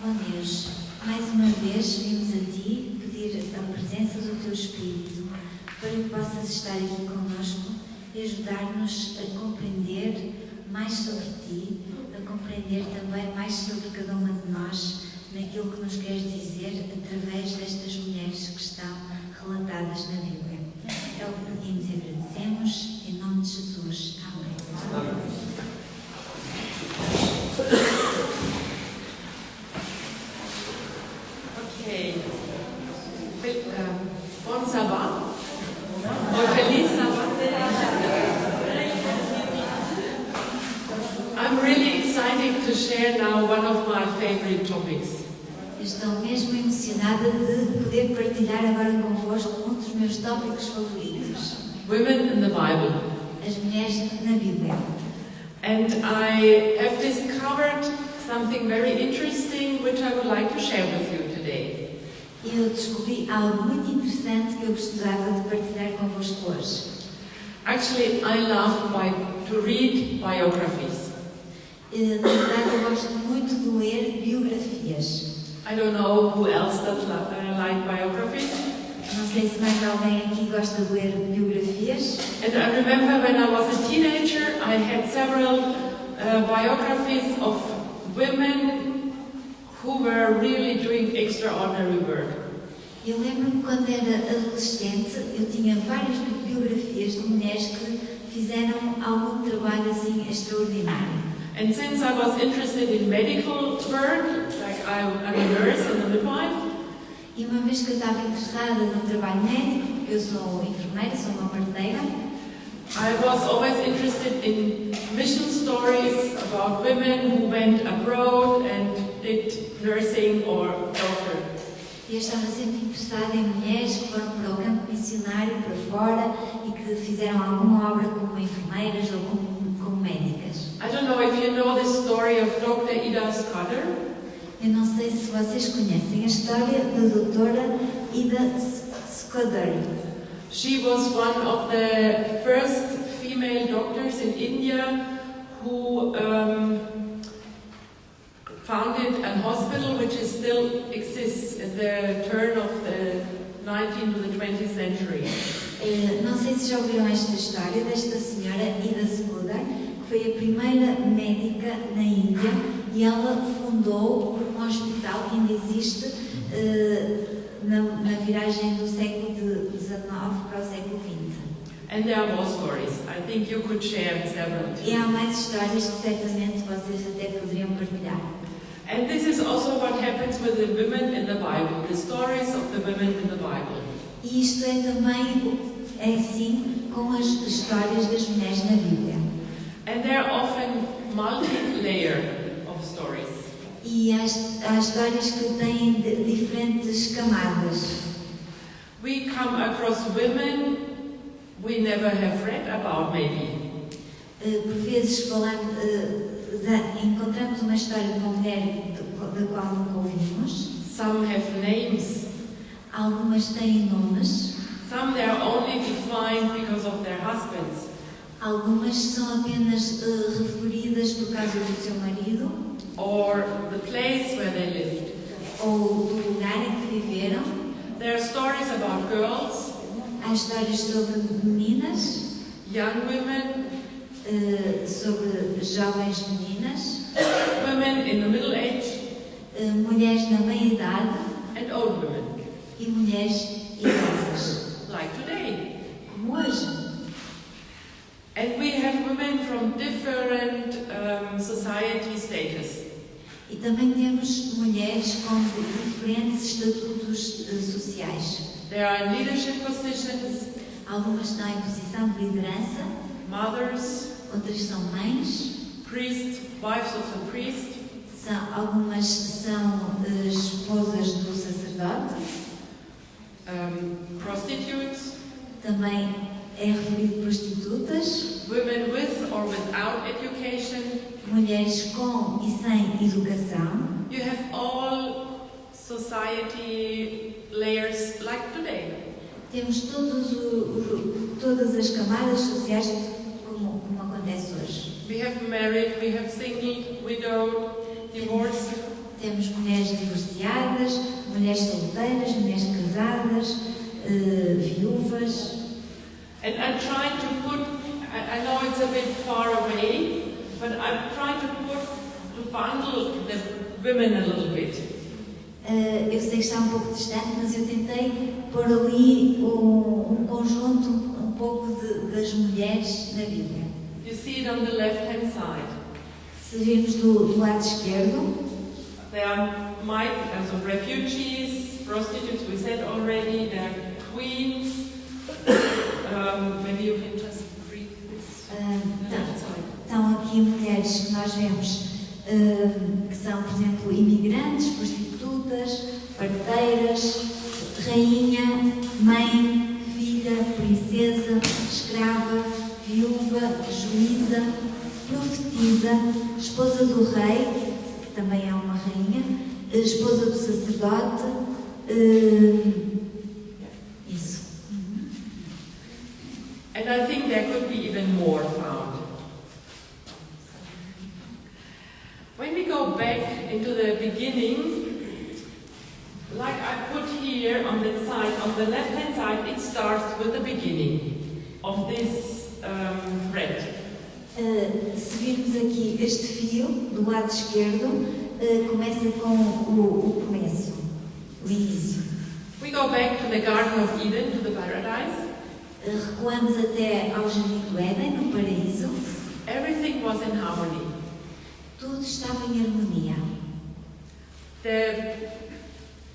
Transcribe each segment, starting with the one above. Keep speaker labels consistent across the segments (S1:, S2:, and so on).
S1: Ó Deus, mais uma vez vimos a Ti pedir a presença do Teu Espírito para que possas estar aqui conosco e ajudar-nos a compreender mais sobre Ti, a compreender também mais sobre cada uma de nós, naquilo que nos queres dizer através destas mulheres que estão relatadas na Bíblia. É o que pedimos e agradecemos, em nome de Jesus. Amém.
S2: Okay. Bon Sabbat. Or Feliz Sabbat. I'm really excited to share now one of my favorite topics.
S1: Estou mesmo emocionada de poder partilhar agora convosco um dos meus tópicos favoritos.
S2: Women in the Bible.
S1: As mulheres na Bíblia.
S2: And I have discovered something very interesting which I would like to share with you today.
S1: E eu descobri algo muito interessante que eu gostava de partilhar convosco hoje.
S2: Actually, I love to read biographies.
S1: Na verdade, eu gosto muito de ler biografias.
S2: I don't know who else does like biographies.
S1: Não sei se mais alguém aqui gosta de ler biografias.
S2: And I remember when I was a teenager, I had several biographies of women who were really doing extraordinary work.
S1: Eu lembro-me quando era adolescente, eu tinha várias biografias de mulheres que fizeram algum trabalho assim extraordinário.
S2: And since I was interested in medical work, like I'm a nurse and a midwife,
S1: e uma vez que eu estava interessada no trabalho médico, eu sou enfermeira, sou uma parteira,
S2: I was always interested in mission stories about women who went abroad and did nursing or doctor.
S1: eu estava sempre interessada em mulheres que foram para o campo missionário, para fora, e que fizeram alguma obra como enfermeiras ou como médicas.
S2: I don't know if you know the story of Dr. Ida Skadder.
S1: Eu não sei se vocês conhecem a história da doutora Ida Skadder.
S2: She was one of the first female doctors in India who founded a hospital which still exists at the turn of the 19th to the 20th century.
S1: Não sei se já ouviram esta história desta senhora Ida Skadder, que foi a primeira médica na Índia e ela fundou um hospital que ainda existe na viragem do século XIX para o século XX.
S2: And there are more stories. I think you could share several.
S1: E há mais histórias que certamente vocês até poderiam partilhar.
S2: And this is also what happens with the women in the Bible, the stories of the women in the Bible.
S1: E isto é também assim com as histórias das mulheres na Bíblia.
S2: And they're often multi-layered of stories.
S1: E há histórias que têm diferentes camadas.
S2: We come across women we never have read about, maybe.
S1: Por vezes encontramos uma história de uma mulher da qual nunca ouvimos.
S2: Some have names.
S1: Algumas têm nomes.
S2: Some they are only defined because of their husbands.
S1: Algumas são apenas referidas por causa do seu marido.
S2: Or the place where they lived.
S1: Ou do lugar em que viveram.
S2: There are stories about girls.
S1: Há histórias sobre meninas.
S2: Young women.
S1: Sobre jovens meninas.
S2: Women in the middle age.
S1: Mulheres na meia-idade.
S2: And old women.
S1: E mulheres idosas.
S2: Like today.
S1: Como hoje.
S2: And we have women from different society status.
S1: E também temos mulheres com diferentes estatutos sociais.
S2: They are in leadership positions.
S1: Algumas estão em posição de liderança.
S2: Mothers.
S1: Outras são mães.
S2: Priests, wives of the priest.
S1: Algumas são esposas do sacerdote.
S2: Prostitutes.
S1: Também é referido prostitutas.
S2: Women with or without education.
S1: Mulheres com e sem educação.
S2: You have all society layers like today.
S1: Temos todas as camadas sociais como acontece hoje.
S2: We have married, we have single, widowed, divorced.
S1: Temos mulheres divorciadas, mulheres solteiras, mulheres casadas, viúvas.
S2: And I'm trying to put, I know it's a bit far away, but I'm trying to bundle the women a little bit.
S1: Eu sei que está um pouco distante, mas eu tentei pôr ali um conjunto um pouco das mulheres na Bíblia.
S2: You see it on the left-hand side.
S1: Se virmos do lado esquerdo,
S2: There are refugees, prostitutes, we said already, there are queens. Maybe you can just read this. Left side.
S1: Estão aqui mulheres que nós vemos que são, por exemplo, imigrantes, prostitutas, parteiras, rainha, mãe, filha, princesa, escrava, viúva, juíza, profetisa, esposa do rei, que também é uma rainha, esposa do sacerdote, isso.
S2: And I think there could be even more found. When we go back into the beginning, like I put here on that side, on the left-hand side, it starts with the beginning of this thread.
S1: Se virmos aqui este fio do lado esquerdo, começa com o começo, o início.
S2: We go back to the Garden of Eden, to the paradise.
S1: Recuamos até ao Jardim do Éden, no paraíso.
S2: Everything was in harmony.
S1: Tudo estava em harmonia.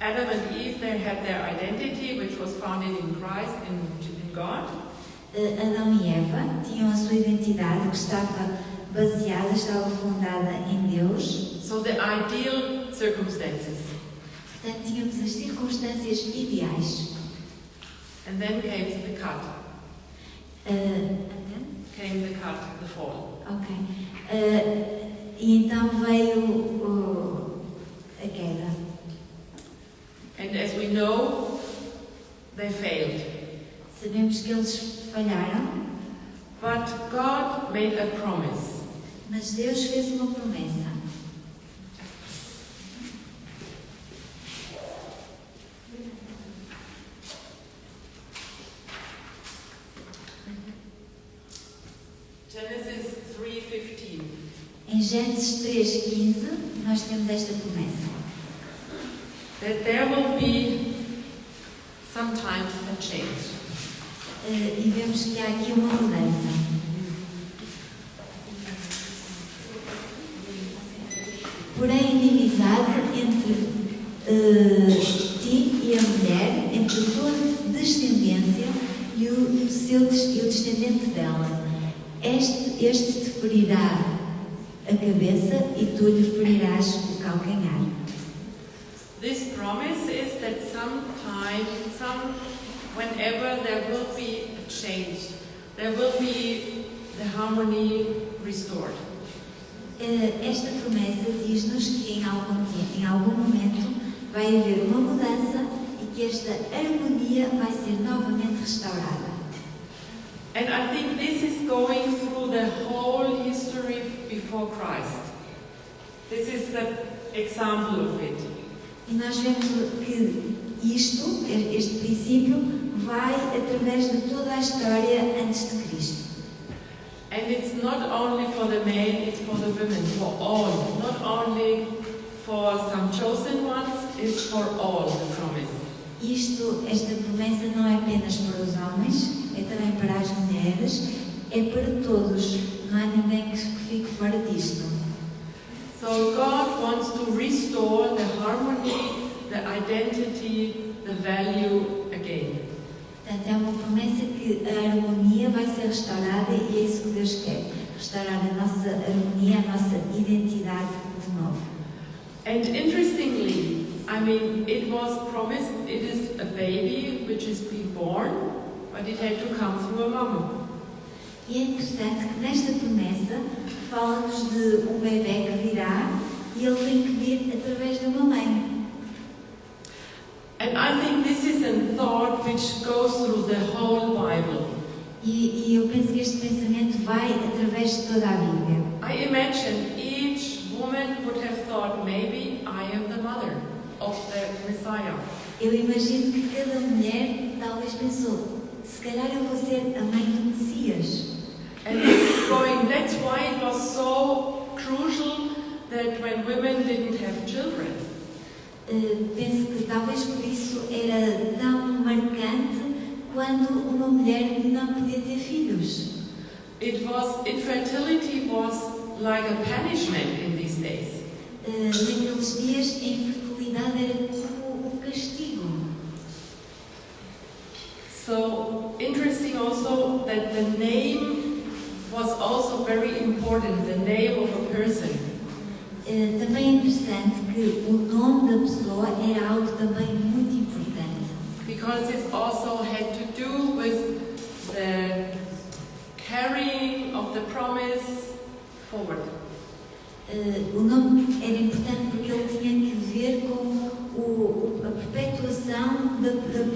S2: Adam and Eve, they had their identity, which was founded in Christ, in God.
S1: Adão e Eva tinham a sua identidade que estava fundada em Deus.
S2: So the ideal circumstances.
S1: Portanto, tínhamos as circunstâncias ideais.
S2: And then came the cut. Came the cut, the fall.
S1: Ok. E então veio a queda.
S2: And as we know, they failed.
S1: Sabemos que eles falharam.
S2: But God made a promise.
S1: Mas Deus fez uma promessa.
S2: Genesis 3:15.
S1: Em Gênesis 3:15, nós temos esta promessa.
S2: That there will be sometimes a change.
S1: E vemos que há aqui uma mudança. Porém, inimizade entre ti e a mulher, entre a tua descendência e o descendente dela. Este te ferirá a cabeça e tu lhe ferirás o calcanhar.
S2: This promise is that whenever there will be a change, there will be the harmony restored.
S1: Esta promessa diz-nos que em algum momento vai haver uma mudança e que esta harmonia vai ser novamente restaurada.
S2: And I think this is going through the whole history before Christ. This is the example of it.
S1: E nós vemos que este princípio, vai através de toda a história antes de Cristo.
S2: And it's not only for the men, it's for the women, for all. Not only for some chosen ones, it's for all the promise.
S1: Esta promessa não é apenas para os homens, é também para as mulheres, é para todos. Não há ninguém que fique fora disto.
S2: So God wants to restore the harmony, the identity, the value again.
S1: Portanto, é uma promessa que a harmonia vai ser restaurada e é isso que Deus quer. Restaurar a nossa harmonia, a nossa identidade de novo.
S2: And interestingly, I mean, it was promised, it is a baby which is being born, but it had to come through a mom.
S1: E é interessante que nesta promessa fala-nos de um bebê que virá e ele tem que vir através de uma mãe.
S2: And I think this is a thought which goes through the whole Bible.
S1: E eu penso que este pensamento vai através de toda a Bíblia.
S2: I imagine each woman would have thought, maybe I am the mother of the Messiah.
S1: Eu imagino que cada mulher talvez pensou, se calhar eu vou ser a mãe do Messias.
S2: And this is going, that's why it was so crucial that when women didn't have children,
S1: Penso que talvez por isso era tão marcante quando uma mulher não podia ter filhos.
S2: infertility was like a punishment in these days.
S1: Naqueles dias, a infertilidade era como um castigo.
S2: So interesting also that the name was also very important, the name of a person.
S1: Também é interessante que o nome da pessoa era algo também muito importante.
S2: Because it also had to do with the carrying of the promise forward.
S1: O nome era importante porque ele tinha que ver com a perpetuação da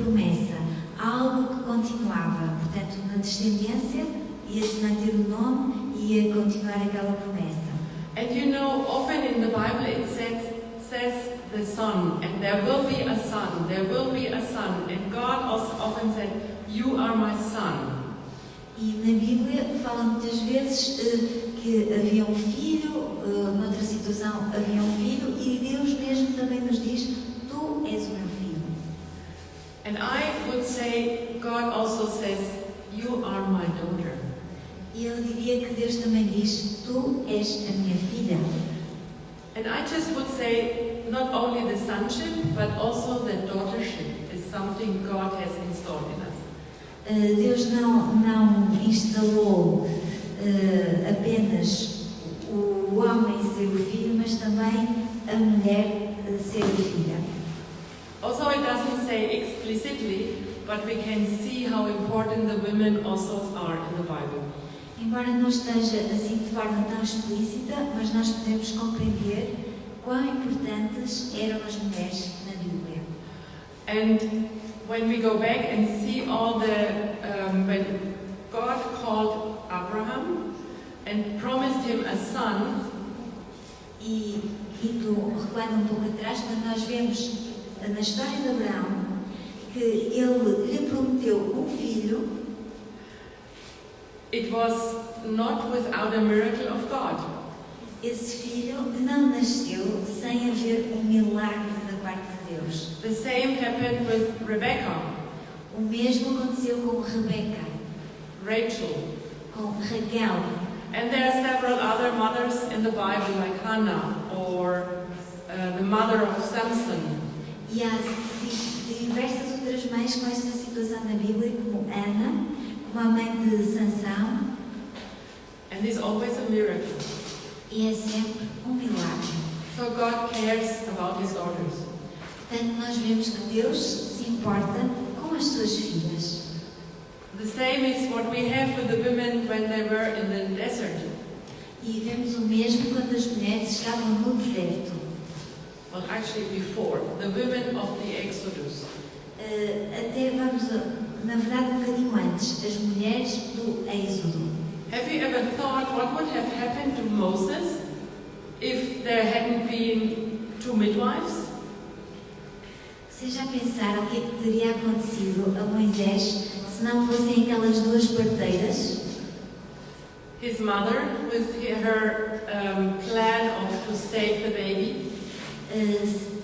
S1: promessa, algo que continuava. Portanto, na descendência ia-se manter o nome e ia continuar aquela promessa.
S2: And you know, often in the Bible it says the son, and there will be a son, there will be a son. And God also often said, you are my son.
S1: E na Bíblia fala muitas vezes que havia um filho, noutra situação havia um filho, e Deus mesmo também nos diz, tu és o meu filho.
S2: And I would say, God also says, you are my daughter.
S1: E eu diria que Deus também diz, tu és a minha filha.
S2: And I just would say, not only the sonship, but also the daughtership is something God has installed in us.
S1: Deus não instalou apenas o homem ser o filho, mas também a mulher ser a filha.
S2: Also it doesn't say explicitly, but we can see how important the women also are in the Bible.
S1: Embora não esteja assim de forma tão explícita, mas nós podemos compreender quão importantes eram as mulheres na Bíblia.
S2: And when we go back and see all when God called Abraham and promised him a son,
S1: E indo, recuando pouco atrás, quando nós vemos na história de Abraão que ele lhe prometeu um filho,
S2: it was not without a miracle of God.
S1: esse filho não nasceu sem haver um milagre da parte de Deus.
S2: The same happened with Rebecca,
S1: O mesmo aconteceu com Rebeca,
S2: Rachel,
S1: com Raquel.
S2: and there are several other mothers in the Bible like Hannah or the mother of Samson.
S1: E há diversas outras mães com esta situação na Bíblia, como Ana, como a mãe de Sansão.
S2: And it's always a miracle.
S1: E é sempre um milagre.
S2: So God cares about his daughters.
S1: Portanto, nós vemos que Deus se importa com as suas filhas.
S2: The same is what we have with the women when they were in the desert.
S1: E vemos o mesmo quando as mulheres estavam no deserto.
S2: Well, actually before, the women of the Exodus.
S1: Até vamos, na verdade, um bocadinho antes, as mulheres do Êxodo.
S2: Have you ever thought what would have happened to Moses if there hadn't been two midwives?
S1: Vocês já pensaram o que é que teria acontecido a Moisés se não fossem aquelas duas parteiras?
S2: His mother, with her plan to save the baby.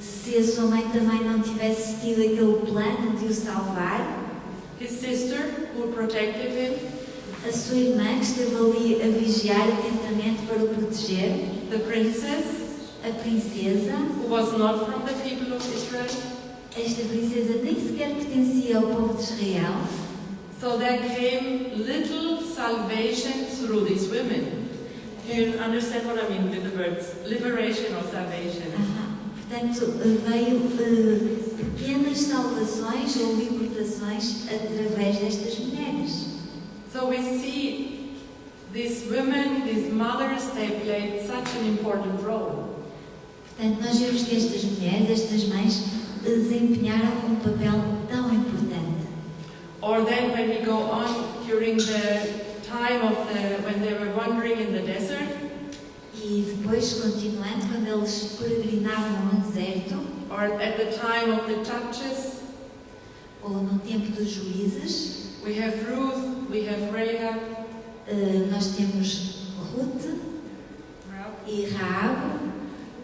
S1: Se a sua mãe também não tivesse tido aquele plano de o salvar,
S2: His sister, who protected him.
S1: a sua irmã que esteve ali a vigiar atentamente para o proteger,
S2: The princess,
S1: a princesa,
S2: who was not from the people of Israel.
S1: esta princesa nem sequer pertencia ao povo de Israel.
S2: So there came little salvation through these women. Do you understand what I mean with the words liberation or salvation?
S1: Portanto, veio pequenas salvações ou libertações através destas mulheres.
S2: So we see these women, these mothers, they played such an important role.
S1: Portanto, nós vemos que estas mulheres, estas mães, desempenharam um papel tão importante.
S2: Or then when we go on during the time of when they were wandering in the desert,
S1: E depois, depois, continuando, quando eles peregrinavam no deserto,
S2: or at the time of the judges,
S1: ou no tempo dos juízes,
S2: we have Ruth, we have Rahab,
S1: nós temos Ruth e Raab,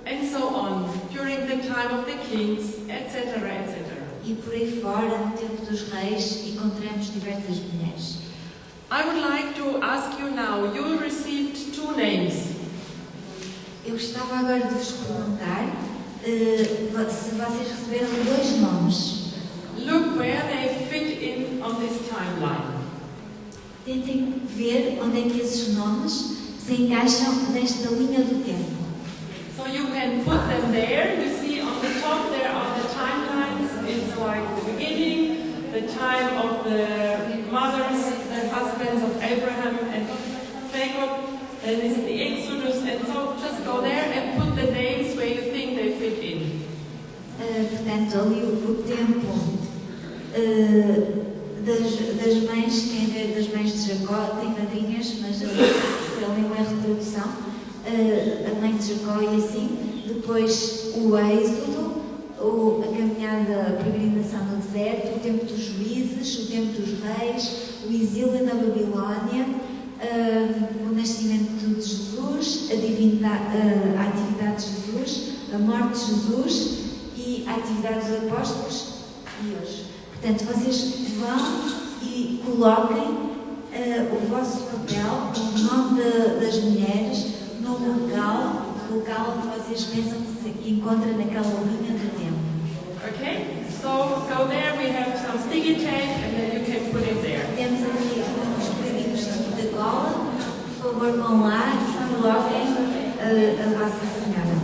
S2: and so on, during the time of the kings, etc., etc.
S1: e por aí fora, no tempo dos reis, encontramos diversas mulheres.
S2: I would like to ask you now, you received 2 names.
S1: Eu gostava agora de vos perguntar se vocês receberam 2 nomes.
S2: Look where they fit in on this timeline.
S1: Tentem ver onde é que esses nomes se encaixam nesta linha do tempo.
S2: So you can put them there. You see on the top there are the timelines. It's like the beginning, the time of the mothers, the husbands of Abraham and Jacob. Then is the Exodus, and so just go there and put the names where you think they fit in.
S1: Portanto, ali o tempo das mães, quem vê das mães de Jacó, tem madrinhas, mas ali não é reprodução, a mãe de Jacó e assim, depois o Êxodo, a caminhada, a peregrinação no deserto, o tempo dos juízes, o tempo dos reis, o exílio na Babilónia, o nascimento de Jesus, a atividade de Jesus, a morte de Jesus e a atividade dos apóstolos e hoje. Portanto, vocês vão e coloquem o vosso papel, o nome das mulheres, no local onde vocês pensam que se encontra naquela linha do tempo.
S2: Okay? So go there, we have some sticky tape and then you can put it there.
S1: Temos aqui uns bocadinhos de cola. Por favor, vão lá e coloquem a vossa senhora.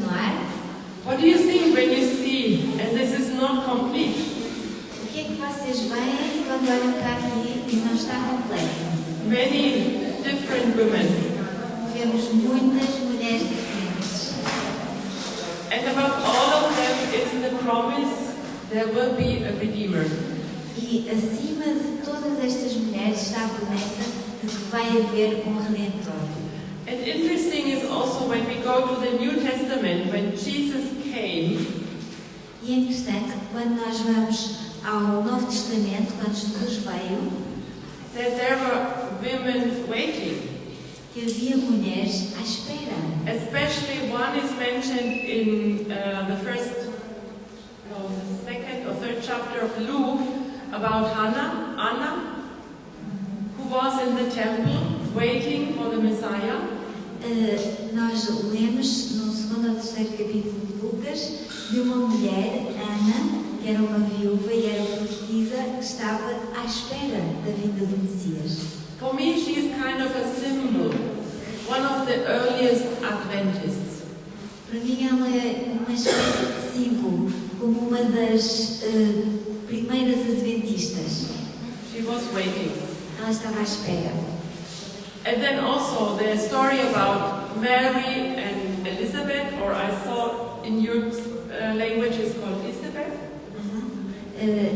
S1: continuar,
S2: What do you think when you see, and this is not complete,
S1: o que é que vocês veem quando olham para aqui e não está completo?
S2: many different women,
S1: Vemos muitas mulheres diferentes.
S2: and above all of them is the promise there will be a Redeemer.
S1: E acima de todas estas mulheres está a promessa de que vai haver um Redentor.
S2: And interesting is also when we go to the New Testament, when Jesus came,
S1: E é interessante que quando nós vamos ao Novo Testamento, quando Jesus veio,
S2: that there were women waiting.
S1: que havia mulheres à espera.
S2: Especially one is mentioned in the second or third chapter of Luke about Anna, who was in the temple waiting for the Messiah.
S1: Nós lemos no segundo ou terceiro capítulo de Lucas de uma mulher, Ana, que era uma viúva e era profetisa, que estava à espera da vinda do Messias.
S2: For me, she is kind of a symbol, one of the earliest Adventists.
S1: Para mim ela é uma espécie de símbolo, como uma das primeiras adventistas.
S2: She was waiting.
S1: Ela estava à espera.
S2: And then also the story about Mary and Elizabeth, or I saw in your language it's called Elizabeth.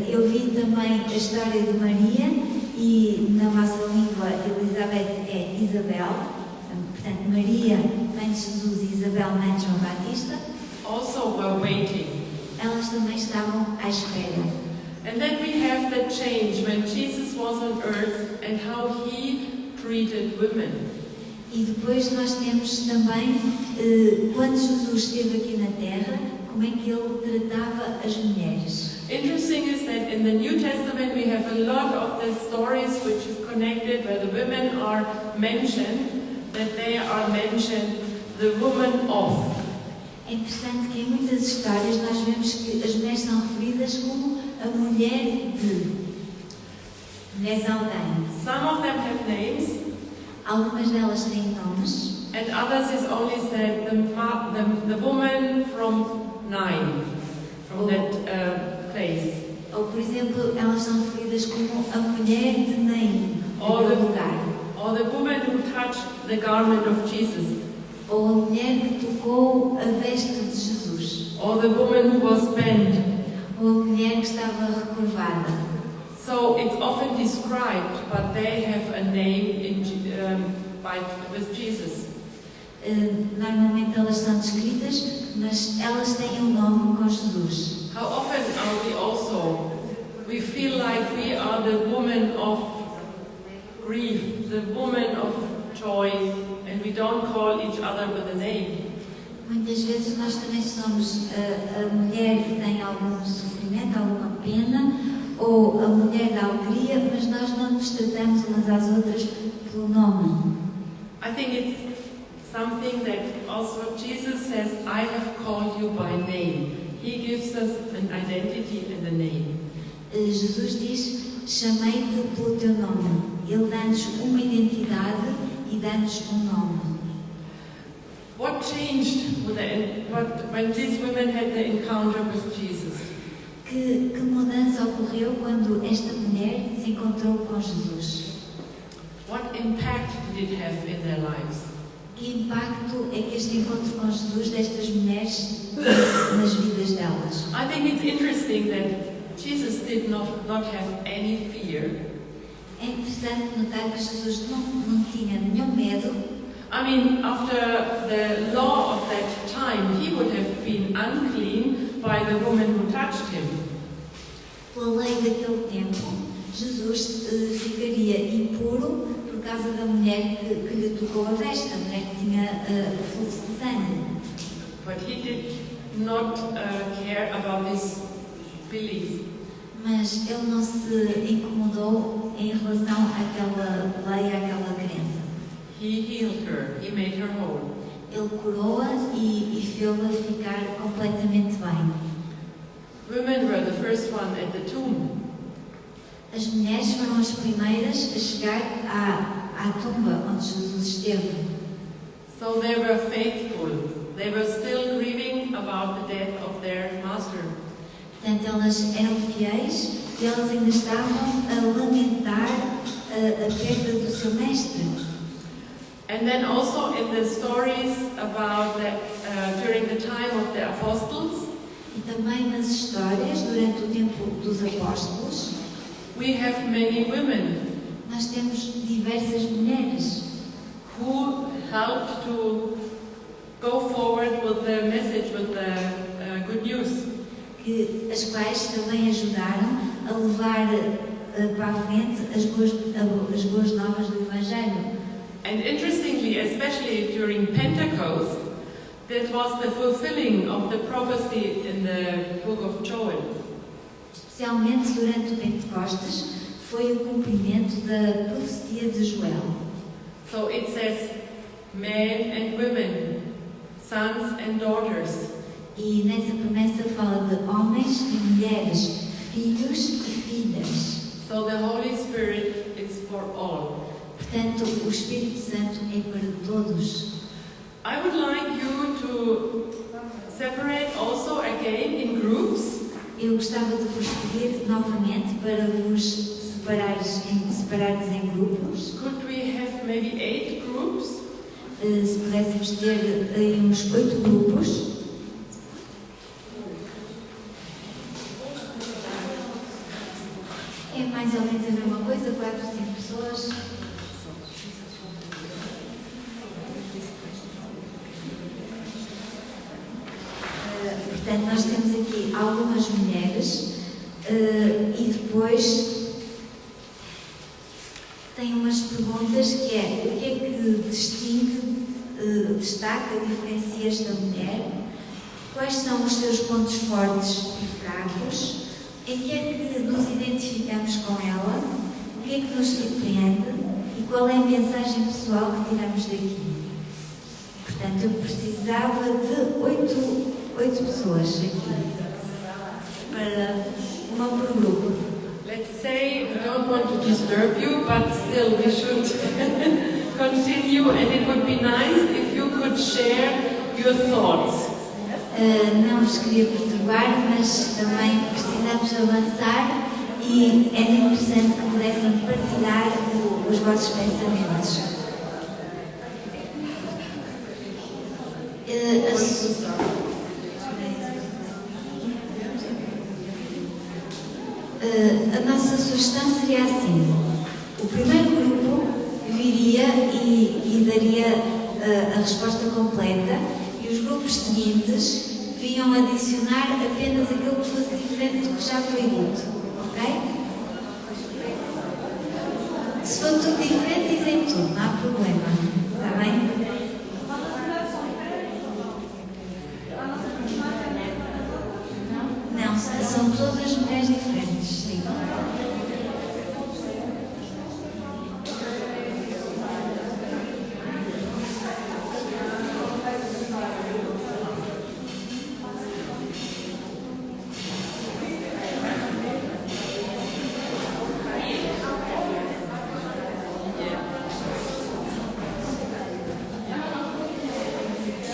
S1: Eu vi também a história de Maria e na vossa língua Elizabeth é Isabel. Portanto, Maria, mãe de Jesus, e Isabel, mãe de João Batista.
S2: Also were waiting.
S1: Elas também estavam à espera.
S2: And then we have the change when Jesus was on earth and how he treated women.
S1: E depois nós temos também, quando Jesus esteve aqui na Terra, como é que ele tratava as mulheres.
S2: Interesting is that in the New Testament we have a lot of the stories which is connected where the women are mentioned, that they are mentioned the woman of.
S1: É interessante que em muitas histórias nós vemos que as mulheres são referidas como a mulher de, mulher de alguém.
S2: Some of them have names,
S1: Algumas delas têm nomes,
S2: and others is only said the woman from Nine, from that place.
S1: ou por exemplo, elas são referidas como a mulher de Naim,
S2: Ou
S1: naquele
S2: the-
S1: lugar.
S2: Or the woman who touched the garment of Jesus.
S1: Ou a mulher que tocou a veste de Jesus.
S2: Or the woman who was bent.
S1: Ou a mulher que estava recurvada.
S2: So it's often described, but they have a name with Jesus.
S1: Normalmente elas são descritas, mas elas têm um nome com Jesus.
S2: How often we feel like we are the woman of grief, the woman of joy, and we don't call each other with a name.
S1: Muitas vezes nós também somos a mulher que tem algum sofrimento, alguma pena, ou a mulher da alegria, mas nós não nos tratamos umas às outras pelo nome.
S2: I think it's something that also Jesus says, I have called you by name. He gives us an identity and a name.
S1: Jesus diz, chamei-te pelo teu nome. Ele dá-nos uma identidade e dá-nos um nome.
S2: What changed when these women had the encounter with Jesus?
S1: Que mudança ocorreu quando esta mulher se encontrou com Jesus?
S2: What impact did it have in their lives?
S1: Que impacto é que este encontro com Jesus destas mulheres nas vidas delas?
S2: I think it's interesting that Jesus did not have any fear.
S1: É interessante notar que Jesus não tinha nenhum medo.
S2: I mean, after the law of that time, he would have been unclean by the woman who touched him.
S1: Pela lei daquele tempo, Jesus ficaria impuro por causa da mulher que lhe tocou a veste, a mulher que tinha fluxo de sangue.
S2: But he did not care about this belief.
S1: Mas ele não se incomodou em relação àquela lei, àquela crença.
S2: He healed her. He made her whole.
S1: Ele curou-a e fez-la ficar completamente bem.
S2: Women were the first one at the tomb.
S1: As mulheres foram as primeiras a chegar à tumba onde Jesus esteve.
S2: So they were faithful. They were still grieving about the death of their master.
S1: Portanto, elas eram fiéis e elas ainda estavam a lamentar a perda do seu mestre.
S2: And then also in the stories about during the time of the apostles,
S1: E também nas histórias, durante o tempo dos apóstolos,
S2: we have many women
S1: nós temos diversas mulheres
S2: who helped to go forward with the message, with the good news.
S1: as quais também ajudaram a levar para a frente as boas novas do Evangelho.
S2: And interestingly, especially during Pentecost, that was the fulfilling of the prophecy in the book of Joel.
S1: Especialmente durante o Pentecostes, foi o cumprimento da profecia de Joel.
S2: So it says, men and women, sons and daughters.
S1: E nessa promessa fala de homens e mulheres, filhos e filhas.
S2: So the Holy Spirit is for all.
S1: Portanto, o Espírito Santo é para todos.
S2: I would like you to separate also again in groups.
S1: Eu gostava de vos pedir novamente para vos separares em grupos.
S2: Could we have maybe 8 groups?
S1: Se pudéssemos ter aí uns 8 grupos. É mais ou menos a mesma coisa, 4 ou 5 pessoas. Portanto, nós temos aqui algumas mulheres e depois tem umas perguntas que é o que é que distingue, destaca, diferencia esta mulher, quais são os seus pontos fortes e fracos, em que é que nos identificamos com ela, o que é que nos surpreende e qual é a mensagem pessoal que tiramos daqui. Portanto, eu precisava de 8 pessoas aqui, para uma por grupo.
S2: Let's say we don't want to disturb you, but still we should continue, and it would be nice if you could share your thoughts.
S1: Não vos queria perturbar, mas também precisamos avançar e era interessante que pudessem partilhar os vossos pensamentos. A nossa sugestão seria assim: o primeiro grupo viria e daria a resposta completa, e os grupos seguintes vinham adicionar apenas aquilo que fosse diferente do que já foi dito, ok? Se for tudo diferente, dizem tudo, não há problema, está bem? Não, são todas mulheres diferentes, sim.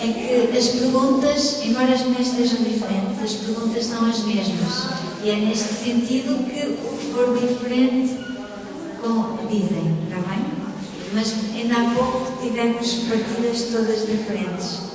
S1: É que as perguntas, embora as mulheres sejam diferentes, as perguntas são as mesmas. E é neste sentido que o que for diferente, dizem, está bem? Mas ainda há pouco tivemos partidas todas diferentes.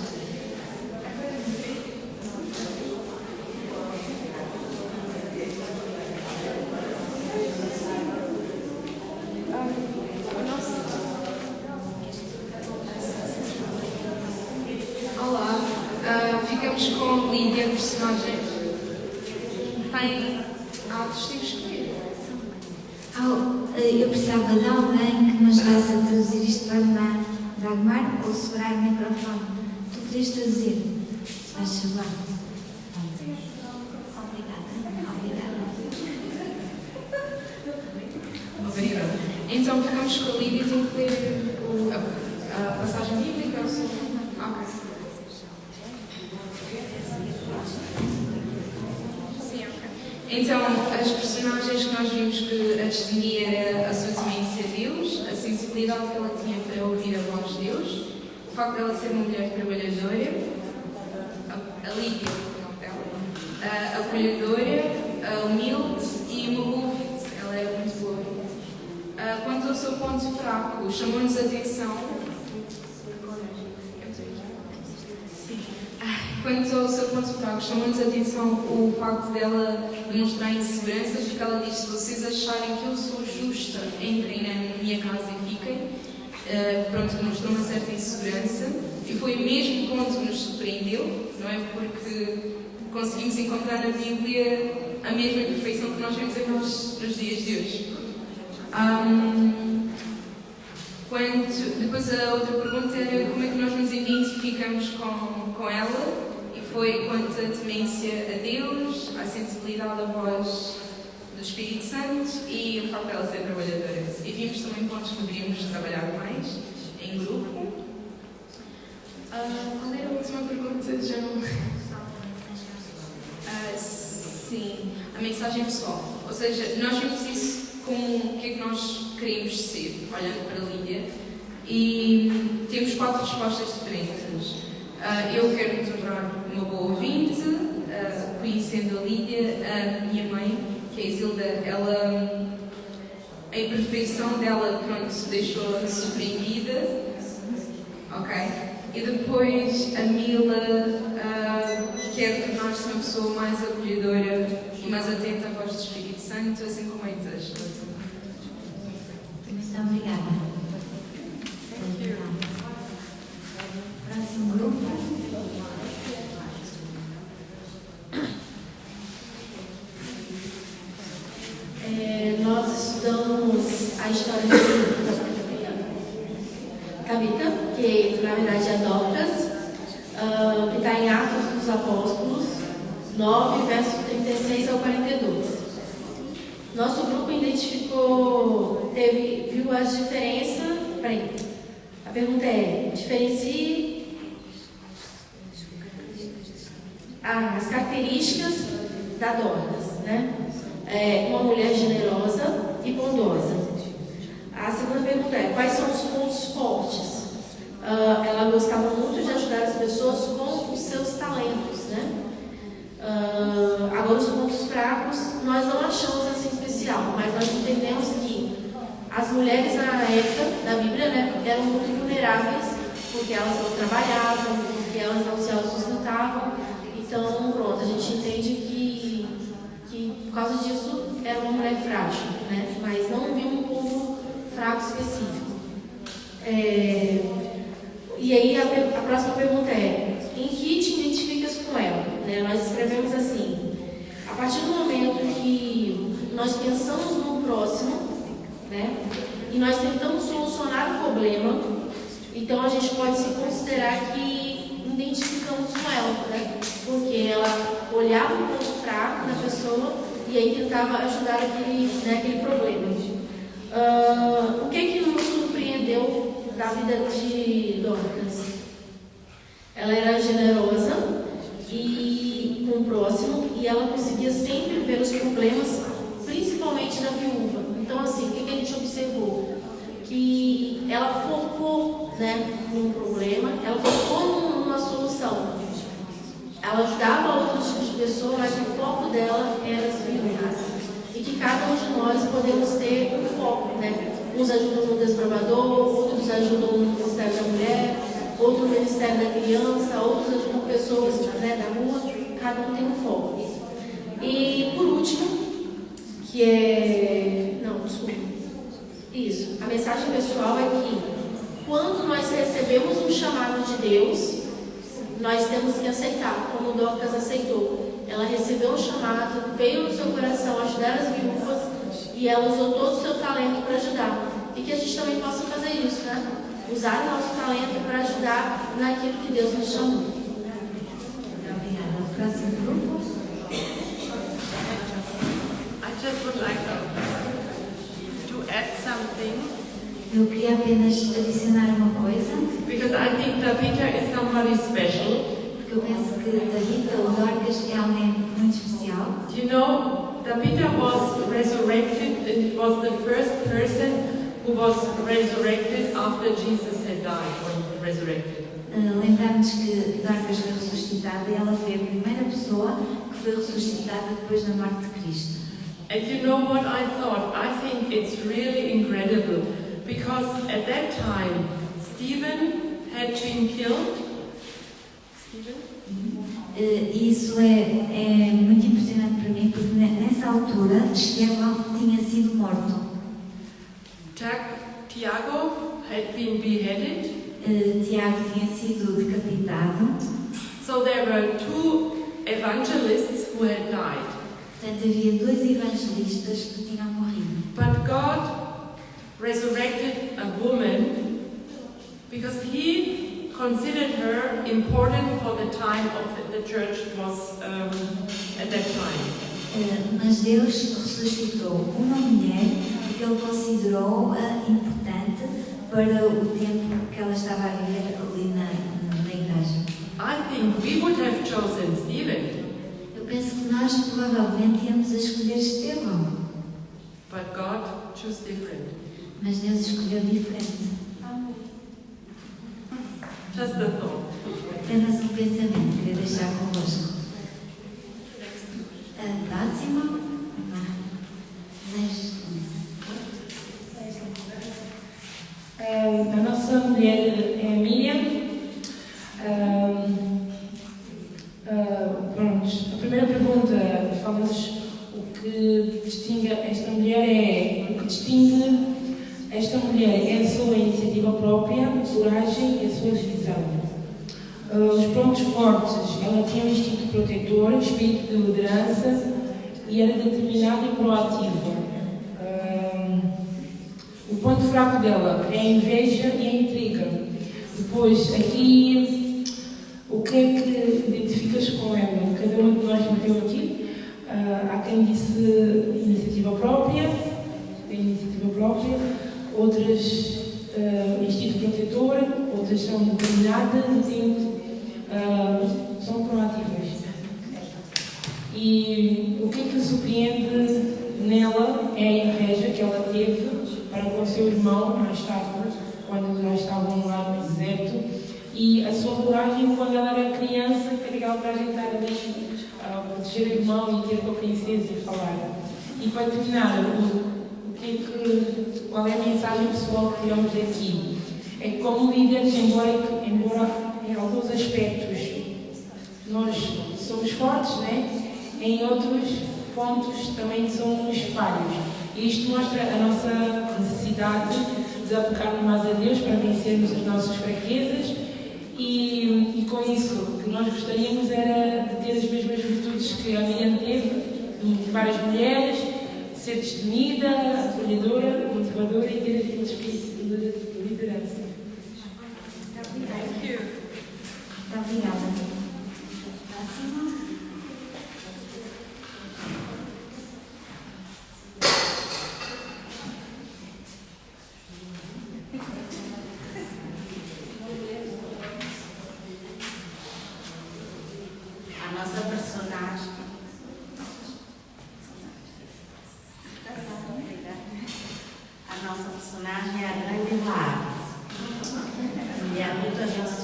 S3: Ficamos com Lídia, personagem. Há distintos escolher.
S1: Eu precisava de alguém que me ajudasse a traduzir isto para uma Dagmar ou segurar o microfone. Tu podias traduzir? Se vais chamar.
S3: Obrigada. Então ficamos com a Lídia e tem que ler a passagem bíblica. Então, as personagens que nós vimos que a distinguia era a sua temência a Deus, a sensibilidade que ela tinha para ouvir a voz de Deus, o facto de ela ser uma mulher trabalhadora a Lídia, acolhedora, humilde e uma boa ouvinte. Ela era muito boa ouvinte. Quanto ao seu ponto fraco, chamou-nos a atenção. Quanto ao seu ponto fraco, chamou-nos a atenção o facto dela demonstrar inseguranças, porque ela disse: se vocês acharem que eu sou justa, entrem na minha casa e fiquem. Pronto, demonstrou uma certa insegurança e foi mesmo ponto que nos surpreendeu, não é? Porque conseguimos encontrar na Bíblia a mesma perfeição que nós vemos em nós nos dias de hoje. Depois a outra pergunta era como é que nós nos identificamos com ela, e foi quanto à temência a Deus, à sensibilidade à voz do Espírito Santo e o facto dela ser trabalhadora. E vimos também pontos que poderíamos trabalhar mais em grupo. Qual era a última pergunta, João? Sim, a mensagem pessoal. Ou seja, nós vimos isso como o que é que nós queremos ser, olhando para a Lídia, e temos 4 respostas diferentes. Eu quero me tornar uma boa ouvinte, conhecendo a Lídia. A minha mãe, que é a Isilda, ela, a imperfeição dela, pronto, deixou-a surpreendida. Ok? E depois a Mila quer tornar-se uma pessoa mais acolhedora e mais atenta à voz do Espírito Santo, assim como a Desejo.
S1: Muito obrigada. Próximo grupo.
S4: Nós estudamos a história de Tabita, que na verdade é Dorcas, que está em Atos dos Apóstolos 9, verso 36 ao 42. Nosso grupo viu as diferenças. A pergunta é: diferencie as características da Dorcas, né? Uma mulher generosa e bondosa. A segunda pergunta é: quais são os pontos fortes? Ela gostava muito de ajudar as pessoas com os seus talentos, né? Agora, os pontos fracos nós não achamos assim especial, mas nós entendemos que as mulheres na época da Bíblia, né, eram muito vulneráveis, porque elas não trabalhavam, porque elas não se autossustentavam. Então, pronto, a gente entende que por causa disso era uma mulher frágil, né? Mas não viu um ponto fraco específico. E aí a próxima pergunta é: em que te identificas com ela? Né? Nós escrevemos assim: a partir do momento que nós pensamos no próximo, né, e nós tentamos solucionar o problema, então a gente pode se considerar que identificamos com ela, né? Porque ela olhava o ponto fraco da pessoa e aí tentava ajudar aquele problema. O que nos surpreendeu da vida de Dorcas? Ela era generosa e com o próximo, e ela conseguia sempre ver os problemas, principalmente da viúva. Então, assim, o que a gente observou? Que ela focou, né, num problema, ela focou numa solução. Ela ajudava outros tipos de pessoas, mas o foco dela era as viúvas. E que cada um de nós podemos ter um foco, né? Uns ajudam no desbravador, outros ajudam no Ministério da Mulher, outro no Ministério da Criança, outros ajudam pessoas, né, da rua. Cada um tem um foco. E por último, que é... Não, desculpa. Isso. A mensagem pessoal é que quando nós recebemos um chamado de Deus, nós temos que aceitar, como Dorcas aceitou. Ela recebeu um chamado, veio no seu coração ajudar as viúvas e ela usou todo o seu talento para ajudar. E que a gente também possa fazer isso, né? Usar o nosso talento para ajudar naquilo que Deus nos chamou.
S1: Obrigada. Próximo grupo.
S2: I just would like to add something.
S1: Eu queria apenas adicionar uma coisa,
S2: Because I think Tabitha is somebody special.
S1: porque eu penso que Tabita ou Dorcas é alguém muito especial.
S2: You know, Tabitha was resurrected, and it was the first person who was resurrected after Jesus had died or resurrected.
S1: Lembramos que Dorcas foi ressuscitada e ela foi a primeira pessoa que foi ressuscitada depois da morte de Cristo.
S2: And you know what I thought? I think it's really incredible because at that time Stephen had been killed. Stephen?
S1: Isso é muito impressionante para mim porque nessa altura Estevão tinha sido morto.
S2: Tiago had been beheaded.
S1: Tiago tinha sido decapitado.
S2: So there were 2 evangelists who had died.
S1: Portanto, havia 2 evangelistas que tinham morrido.
S2: But God resurrected a woman because He considered her important for the time of the church was at that time.
S1: Mas Deus ressuscitou uma mulher que Ele considerou-a importante para o tempo que ela estava a viver ali na igreja.
S2: I think we would have chosen Stephen.
S1: Eu penso que nós provavelmente íamos escolher Estevão,
S2: But God chose different.
S1: mas Deus escolheu diferente.
S2: Just a thought.
S1: Apenas um pensamento que queria deixar convosco. A próxima?
S4: A nossa mulher é a Miriam. Pronto, a primeira pergunta fala-nos o que distingue esta mulher o que distingue esta mulher é a sua iniciativa própria, a coragem e a sua visão. Os pontos fortes, ela tinha um instinto protetor, espírito de liderança e era determinada e proativa. O ponto fraco dela é a inveja e a intriga. Depois, aqui, o que é que identificas com ela? Cada um de nós meteu aqui. Há quem disse iniciativa própria, outras instinto protetor, outras são determinadas e são proativas. E o que é que surpreende nela é a inveja que ela teve para com o seu irmão, mais tarde, quando já estavam lá no deserto, e a sua coragem quando ela era criança, que aquela coragem de estar ali a proteger o irmão e ter com a princesa e falar. E para terminar, qual é a mensagem pessoal que tiramos daqui? É que como líderes, embora em alguns aspectos nós somos fortes, né? Em outros pontos também somos falhos. E isto mostra a nossa necessidade de aplicarmos mais a Deus para vencermos as nossas fraquezas e com isso o que nós gostaríamos era de ter as mesmas virtudes que a Miriam teve, de motivar as mulheres, ser destemida, acolhedora, motivadora e ter aquele espírito de liderança.
S2: Thank you.
S1: Muito obrigada. Próximo.
S5: A nossa personagem. A nossa personagem é a grande Lara. Mulher muito abençoada.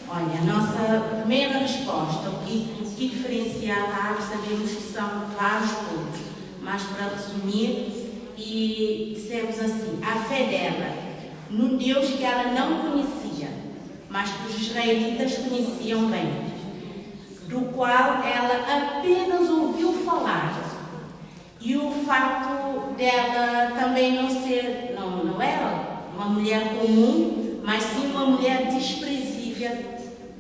S5: Olha, a nossa primeira resposta, o que diferencia a Lara, sabemos que são vários pontos, mas para resumir, e dissemos assim, a fé dela no Deus que ela não conhecia, mas que os israelitas conheciam bem, do qual ela apenas ouviu falar. E o fato dela também não era uma mulher comum, mas sim uma mulher desprezível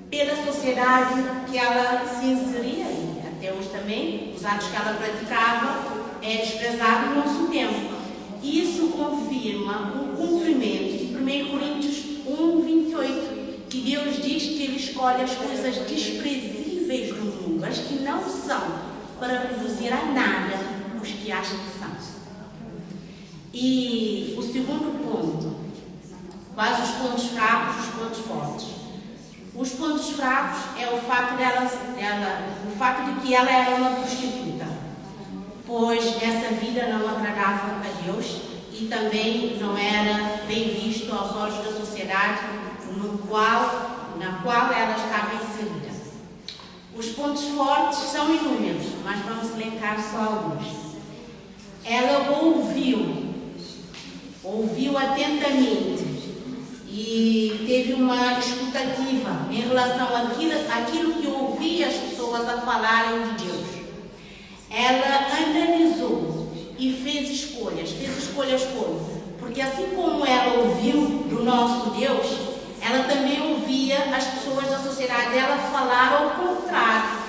S5: pela sociedade que ela se inseria. E até hoje também, os atos que ela praticava é desprezado no nosso tempo. Isso confirma o cumprimento de 1 Coríntios 1:28, que Deus diz que Ele escolhe as coisas desprezíveis do mundo, as que não são, para reduzir a nada os que acham que são. E o segundo ponto, quais os pontos fracos e os pontos fortes? Os pontos fracos é o fato de que ela era uma prostituta, pois essa vida não agradava a Deus e também não era bem visto aos olhos da sociedade na qual ela estava inserida. Os pontos fortes são inúmeros, mas vamos elencar só alguns. Ela ouviu atentamente e teve uma escutativa em relação àquilo que ouvia as pessoas a falarem de Deus. Ela analisou e fez escolhas como? Porque assim como ela ouviu do nosso Deus, ela também ouvia as pessoas da sociedade dela falar ao contrário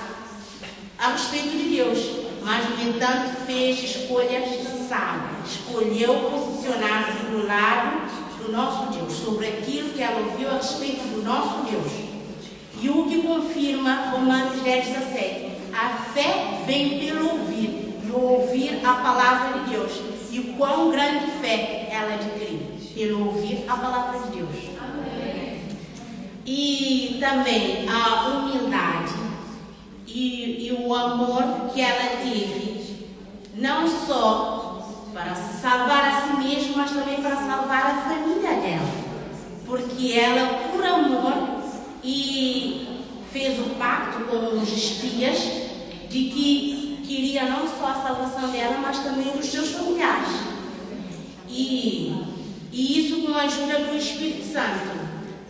S5: a respeito de Deus, mas no entanto fez escolhas sábias, escolheu posicionar-se do lado do nosso Deus, sobre aquilo que ela ouviu a respeito do nosso Deus. E o que confirma Romanos 10:17, a fé vem pelo ouvir a palavra de Deus. E quão grande fé ela adquiriu pelo ouvir a palavra de Deus. Amém. E também a humildade e o amor que ela teve, não só para salvar a si mesma, mas também para salvar a família dela. Porque ela, por amor, fez o pacto com os espias de que queria não só a salvação dela, mas também dos seus familiares. E isso com a ajuda do Espírito Santo.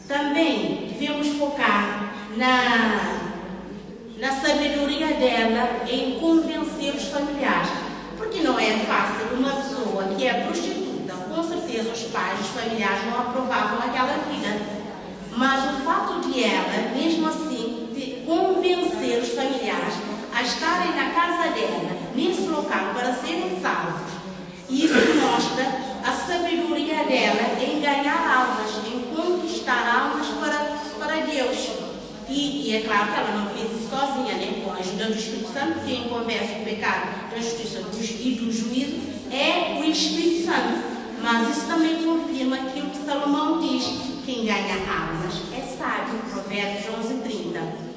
S5: Também devemos focar na sabedoria dela em convencer os familiares. Porque não é fácil uma pessoa que é prostituta, com certeza os pais, os familiares não aprovavam aquela vida. Mas o fato de ela, mesmo assim, convencer os familiares a estarem na casa dela, nesse local, para serem salvos. E isso mostra a sabedoria dela em ganhar almas, em conquistar almas para Deus. E é claro que ela não fez isso sozinha, né? Com a ajuda do Espírito Santo. Quem conversa o pecado, da justiça e do juízo é o Espírito Santo. Mas isso também confirma aquilo que Salomão diz: quem ganha almas é sábio. Provérbios 11:30.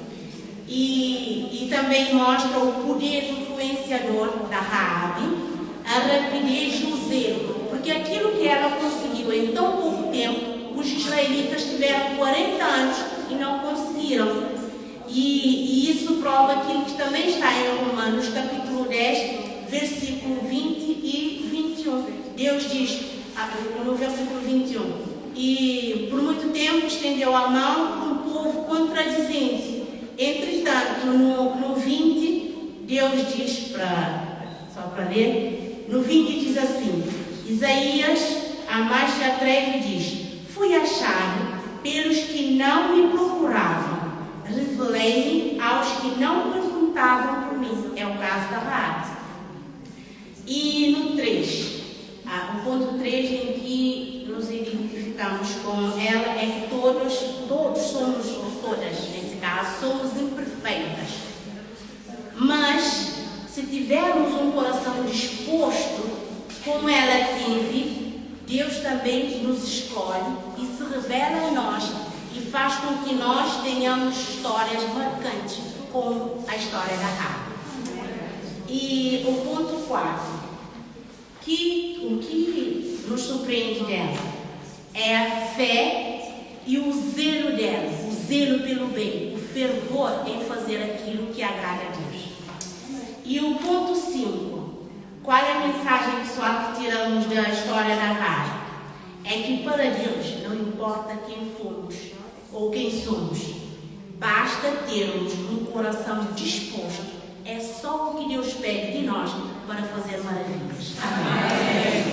S5: E também mostra o poder influenciador da Raabe, a rapidez no zelo, porque aquilo que ela conseguiu em tão pouco tempo, os israelitas tiveram 40 anos e não conseguiram. E isso prova aquilo que também está em Romanos capítulo 10, versículo 20 e 21. Deus diz, no versículo 21, e por muito tempo estendeu a mão um povo contradizente. Entretanto, no 20, Deus diz, só para ler, no 20 diz assim: Isaías, a mais se atreve e diz: fui achado pelos que não me procuravam, revelei-me aos que não perguntavam por mim. É o caso da Raabe. E no 3, o ponto 3 em que nos identificamos com ela é que todos somos, todas nesse caso, somos imperfeitas. Mas, se tivermos um coração disposto, como ela teve, Deus também nos escolhe e se revela em nós e faz com que nós tenhamos histórias marcantes, como a história da Raabe. E o ponto 4, o que nos surpreende dela é a fé e o zelo dela, o zelo pelo bem, o fervor em fazer aquilo que agrada a Deus. E o ponto 5, qual é a mensagem pessoal que tiramos da história da Raabe? É que para Deus não importa quem fomos ou quem somos, basta termos um coração disposto. É só o que Deus pede de nós para fazer maravilhas. Amém.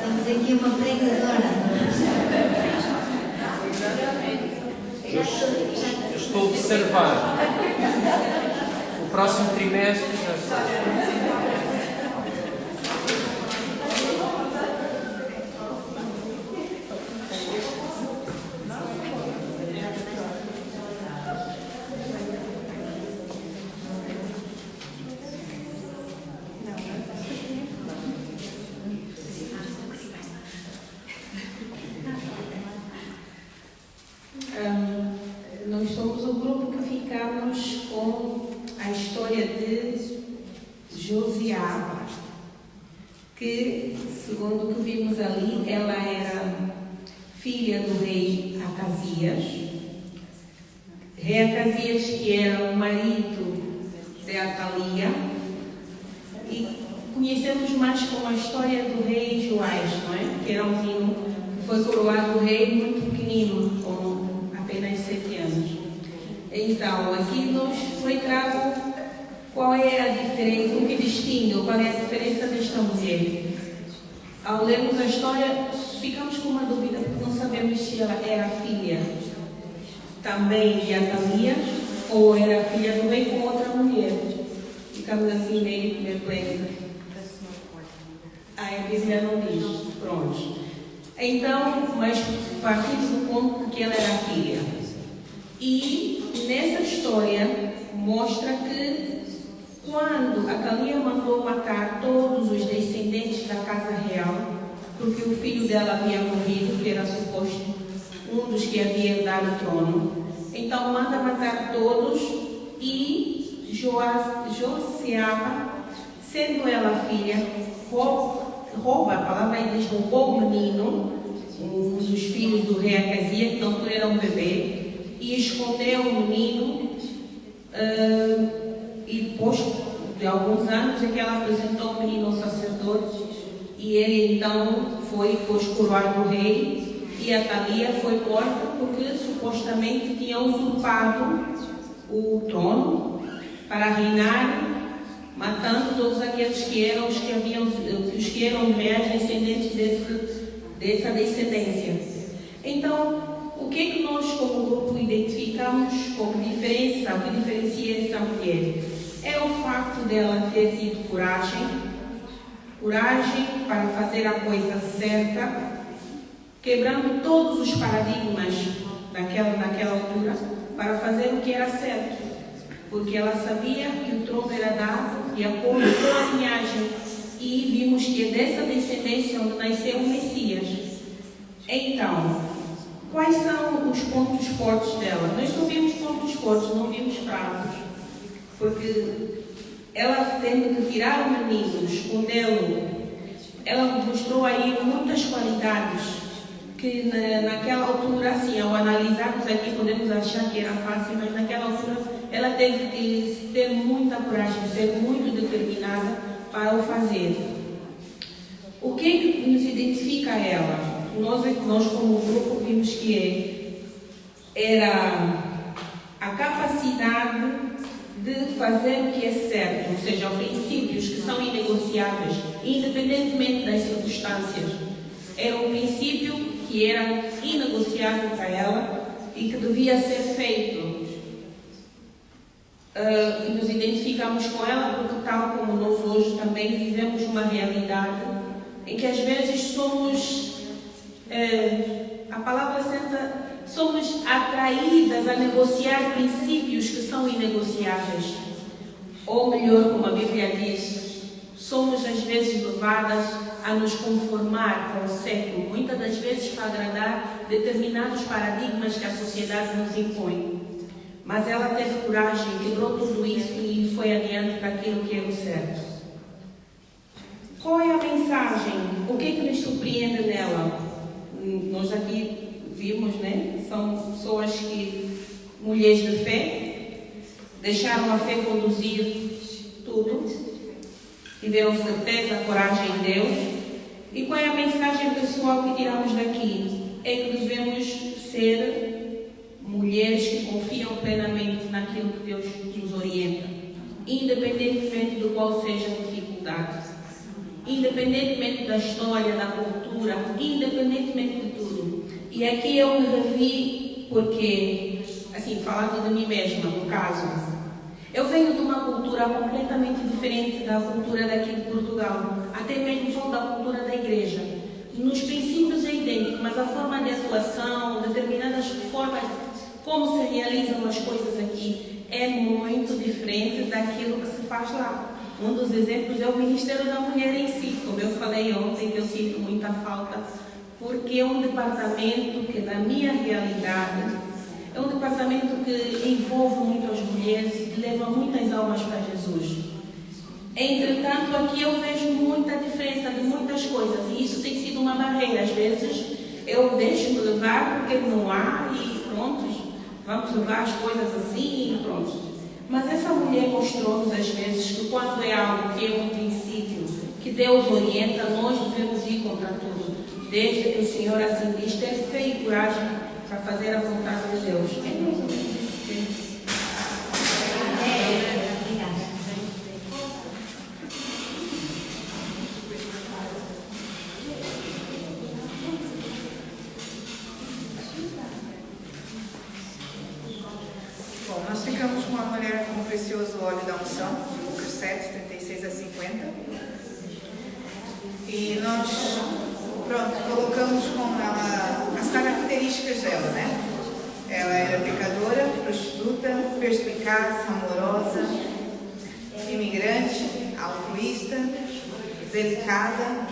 S1: Temos aqui uma pregadora.
S6: Eu estou a observar. O próximo trimestre já está.
S7: Nós somos o grupo que ficamos com a história de Josiaba. que, segundo o que vimos ali, ela era filha do rei Acasias. Rei Acasias, que era o marido de Atalia, e conhecemos mais como a história do rei Joás, não é? Que era um menino que foi coroado rei muito pequenino, com apenas 7 anos. Então, aqui nos foi trago qual é a diferença, o que distingue, qual é a diferença desta mulher. Ao lermos a história, ficamos com uma dúvida, porque não sabemos se ela era filha também de Atalias ou era filha do rei com outra mulher. Ficamos assim meio perplexos. A Bíblia não diz. Pronto. Então, mas partimos do ponto que ela era filha. E nessa história mostra que quando Atalia mandou matar todos os descendentes da casa real, porque o filho dela havia morrido, que era suposto um dos que havia dado o trono, então manda matar todos e Josiaba, sendo ela filha, rouba, a palavra diz, roubou o menino, um dos filhos do rei Acasias, que não era um bebê, e escondeu o menino, e depois de alguns anos é que ela apresentou o menino ao sacerdote, e ele então foi coroado rei, e Atalia foi morta porque supostamente tinha usurpado o trono para reinar, matando todos aqueles que eram os que eram reais descendentes dessa descendência. Então, o que é que nós como grupo identificamos como diferença, o que diferencia essa mulher? É o facto dela ter tido coragem para fazer a coisa certa, quebrando todos os paradigmas naquela altura, para fazer o que era certo, porque ela sabia que o trono era dado de acordo com a linhagem, e vimos que é dessa descendência onde nasceu o Messias. Então, quais são os pontos fortes dela? Nós só vimos pontos fortes, não vimos fracos, porque ela tendo que tirar o menino, escondê-lo, ela mostrou aí muitas qualidades que naquela altura, assim, ao analisarmos aqui, podemos achar que era fácil, mas naquela altura ela teve que ter muita coragem, ser muito determinada para o fazer. O que nos identifica a ela? Nós como grupo vimos que era a capacidade de fazer o que é certo, ou seja, princípios que são inegociáveis, independentemente das circunstâncias. Era um princípio que era inegociável para ela e que devia ser feito. E nos identificamos com ela porque, tal como nós hoje também vivemos uma realidade em que às vezes somos, a palavra certa, somos atraídas a negociar princípios que são inegociáveis. Ou melhor, como a Bíblia diz, somos às vezes levadas a nos conformar com o século, muitas das vezes para agradar determinados paradigmas que a sociedade nos impõe. Mas ela teve coragem, quebrou tudo isso e foi adiante para aquilo que era o certo. Qual é a mensagem? O que é que nos surpreende nela? Nós aqui vimos, né? São pessoas mulheres de fé, deixaram a fé conduzir tudo, tiveram certeza, coragem em Deus. E qual é a mensagem pessoal que tiramos daqui? É que devemos ser mulheres que confiam plenamente naquilo que Deus nos orienta, independentemente de qual seja a dificuldade, independentemente da história, da cultura, independentemente de tudo. E aqui eu me revi porque, assim, falando de mim mesma, no caso, eu venho de uma cultura completamente diferente da cultura daqui de Portugal, até mesmo só da cultura da igreja. Nos princípios é idêntico, mas a forma de atuação, determinadas formas como se realizam as coisas aqui é muito diferente daquilo que se faz lá. Um dos exemplos é o Ministério da Mulher em si, como eu falei ontem, que eu sinto muita falta, porque é um departamento que, na minha realidade, é um departamento que envolve muito as mulheres e leva muitas almas para Jesus. Entretanto, aqui eu vejo muita diferença de muitas coisas e isso tem sido uma barreira. Às vezes eu deixo-me levar porque não há e pronto, vamos levar as coisas assim e pronto. Mas essa mulher mostrou-nos às vezes que quando é algo que é um princípio, que Deus orienta, nós devemos ir contra tudo. Desde que o Senhor assim diz, ter fé e coragem para fazer a vontade de Deus. É mais ou menos isso.
S8: Bom, nós ficamos com a mulher com o precioso óleo da unção, de Lucas 7, 36 a 50. E nós, pronto, colocamos com ela as características dela, né? Ela era pecadora, prostituta, perspicaz, amorosa, imigrante, altruísta, delicada.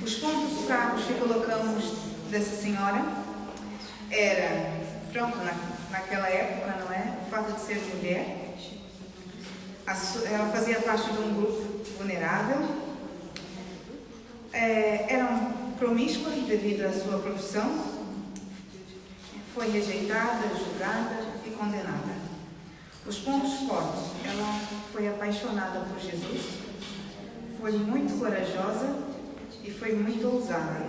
S8: Os pontos fracos que colocamos dessa senhora era, pronto, naquela época, não é? O fato de ser mulher. Ela fazia parte de um grupo vulnerável. Era promíscua devido à sua profissão. Foi rejeitada, julgada e condenada. Os pontos fortes. Ela foi apaixonada por Jesus. Foi muito corajosa e foi muito ousada.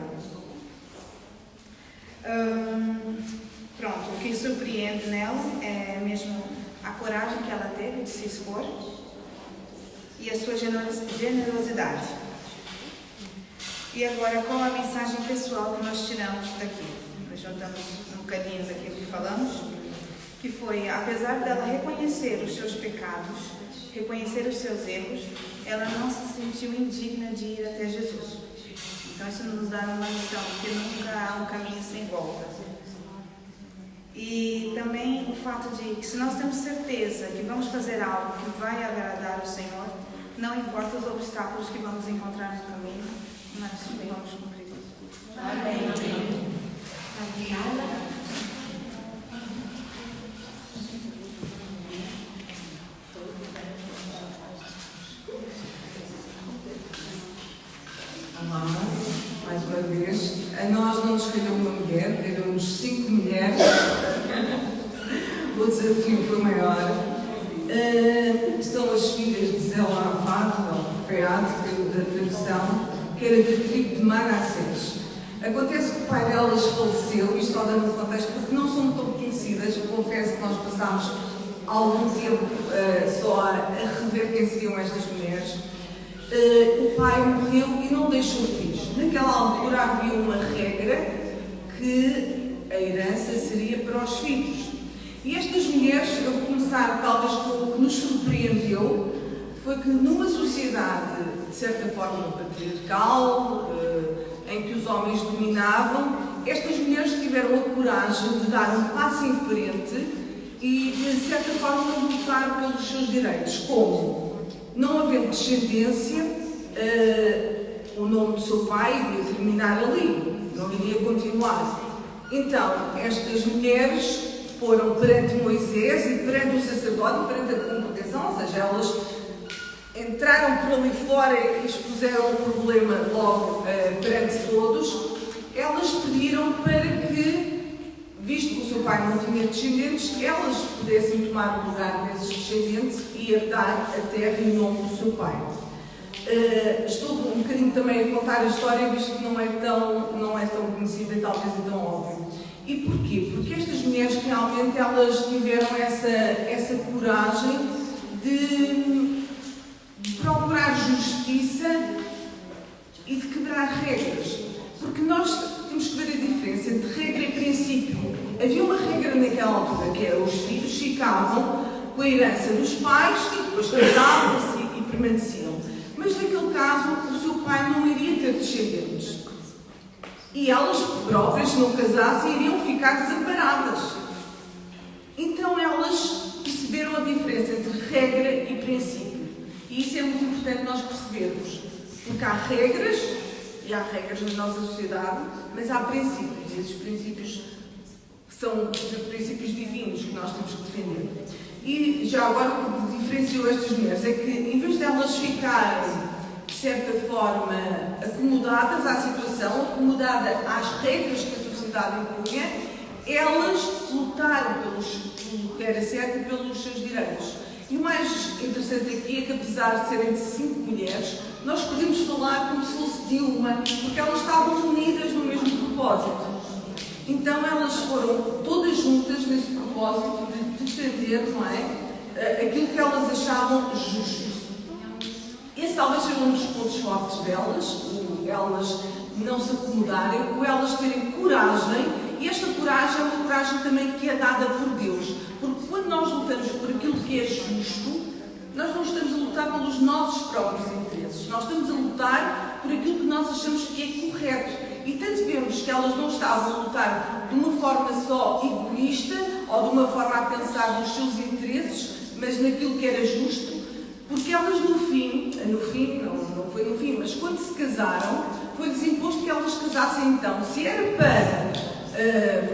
S8: Pronto, o que surpreende nela é mesmo a coragem que ela teve de se expor e a sua generosidade. E agora, qual a mensagem pessoal que nós tiramos daqui? Nós juntamos um bocadinho daquilo que falamos, que foi, apesar dela reconhecer os seus pecados, reconhecer os seus erros, ela não se sentiu indigna de ir até Jesus. Então isso nos dá uma lição, que nunca há um caminho sem volta. E também o fato de que se nós temos certeza que vamos fazer algo que vai agradar o Senhor, não importa os obstáculos que vamos encontrar no caminho, nós vamos cumprir isso. Amém.
S1: Obrigada.
S9: Olá, mais uma vez. A nós não nos calhou uma mulher, deram-nos 5 mulheres. O desafio foi maior. São as filhas de Zela Arafat, ou Feat, da tradução, que era da tribo de Manassés. Acontece que o pai delas faleceu, isto só dando um contexto, porque não são tão conhecidas. Eu confesso que nós passámos algum tempo só a rever quem seriam estas mulheres. O pai morreu e não deixou filhos. Naquela altura havia uma regra que a herança seria para os filhos. E estas mulheres, eu vou começar talvez com o que nos surpreendeu, foi que numa sociedade, de certa forma, patriarcal, em que os homens dominavam, estas mulheres tiveram a coragem de dar um passo em frente e, de certa forma, lutar pelos seus direitos. Como? Não havendo descendência, o nome do seu pai iria terminar ali, não iria continuar. Então, estas mulheres foram perante Moisés e perante o sacerdote, perante a congregação, ou seja, elas entraram por ali fora e expuseram o problema logo perante todos. Elas pediram para que, visto que o seu pai não tinha descendentes, elas pudessem tomar o lugar desses descendentes e herdar a terra em nome do seu pai. Estou um bocadinho também a contar a história, visto que não é tão conhecida e talvez tão óbvio. E porquê? Porque estas mulheres realmente elas tiveram essa coragem de procurar justiça e de quebrar regras. Porque nós temos que ver a diferença entre regra e princípio. Havia uma regra naquela altura, que era os filhos ficavam com a herança dos pais e depois casavam-se e permaneciam. Mas naquele caso, o seu pai não iria ter descendentes. E elas próprias, se não casassem, iriam ficar desamparadas. Então elas perceberam a diferença entre regra e princípio. E isso é muito importante nós percebermos. Porque há regras, e há regras na nossa sociedade, mas há princípios. E esses princípios são princípios divinos que nós temos que defender. E já agora o que diferenciou estas mulheres é que, em vez de elas ficarem, de certa forma, acomodadas à situação, acomodadas às regras que a sociedade impunha, elas lutaram pelo que era certo e pelos seus direitos. E o mais interessante aqui é que, apesar de serem 5 mulheres, nós podemos falar como se fosse de uma, porque elas estavam unidas no mesmo propósito. Então elas foram todas juntas nesse propósito de defender, não é, aquilo que elas achavam justo. Esse talvez seja um dos pontos fortes delas, o elas não se acomodarem, o elas terem coragem, e esta coragem é uma coragem também que é dada por Deus, porque quando nós lutamos por aquilo que é justo, nós não estamos a lutar pelos nossos próprios interesses, nós estamos a lutar por aquilo que nós achamos que é correto. E tanto vemos que elas não estavam a lutar de uma forma só egoísta ou de uma forma a pensar nos seus interesses, mas naquilo que era justo, porque elas no fim, não foi no fim, mas quando se casaram, foi-lhes imposto que elas casassem então. Se era para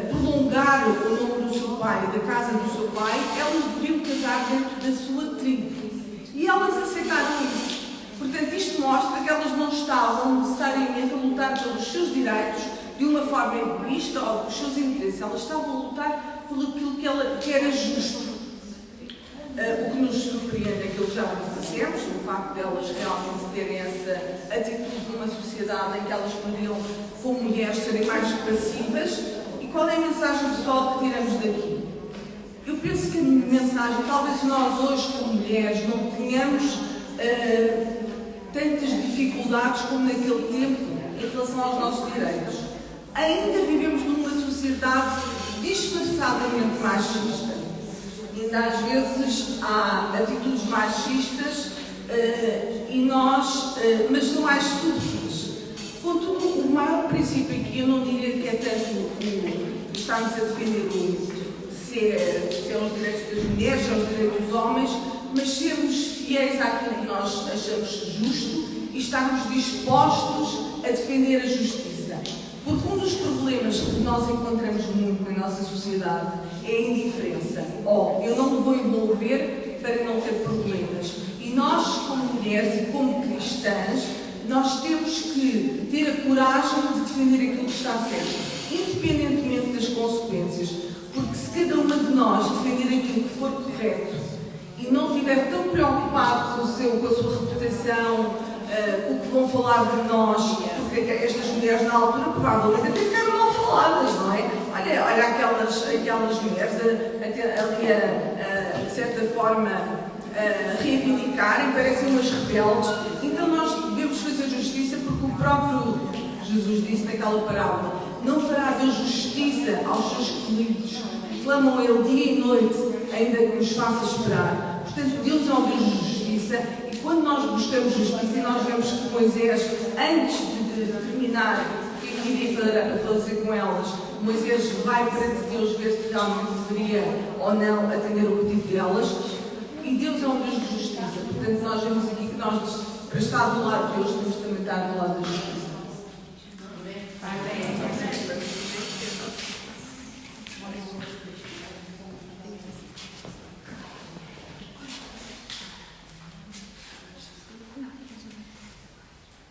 S9: prolongar o nome do seu pai, da casa do seu pai, elas deveriam casar dentro da sua tribo. E elas aceitaram isso. Portanto, isto mostra que elas não estavam necessariamente a lutar pelos seus direitos de uma forma egoísta ou pelos seus interesses. Elas estavam a lutar por aquilo que era justo. O que nos surpreende é que já dissemos, o facto de elas realmente terem essa atitude numa sociedade em que elas poderiam, como mulheres, serem mais passivas. E qual é a mensagem pessoal que tiramos daqui? Eu penso que a mensagem, talvez nós hoje, como mulheres, não tenhamos tantas dificuldades como naquele tempo em relação aos nossos direitos. Ainda vivemos numa sociedade disfarçadamente machista. Ainda às vezes há atitudes machistas mas são mais subtis. Contudo, o maior princípio aqui, eu não diria que é tanto estarmos a defender se é os direitos das mulheres, se é os direitos dos homens, mas sermos fiéis àquilo que nós achamos justo e estarmos dispostos a defender a justiça. Porque um dos problemas que nós encontramos muito na nossa sociedade é a indiferença. Eu não me vou envolver para não ter problemas. E nós, como mulheres e como cristãs, nós temos que ter a coragem de defender aquilo que está certo, independentemente das consequências. Porque se cada uma de nós defender aquilo que for correto e não estiver tão preocupado com a sua reputação, o que vão falar de nós, porque estas mulheres na altura provavelmente até ficaram mal faladas, não é? Olha aquelas mulheres ali de certa forma reivindicarem, parecem umas rebeldes. Então nós devemos fazer justiça, porque o próprio Jesus disse naquela parábola: não fará Deus justiça aos seus escolhidos, clamam a Ele dia e noite, ainda que nos faça esperar. Portanto, Deus é um Deus de justiça, e quando nós buscamos justiça, e nós vemos que Moisés, antes de terminar o que iria fazer com elas, Moisés vai perante Deus ver se realmente deveria ou não atender o pedido delas, e Deus é um Deus de justiça. Portanto, nós vemos aqui que nós, para estar do lado de Deus, temos que também estar do lado da justiça.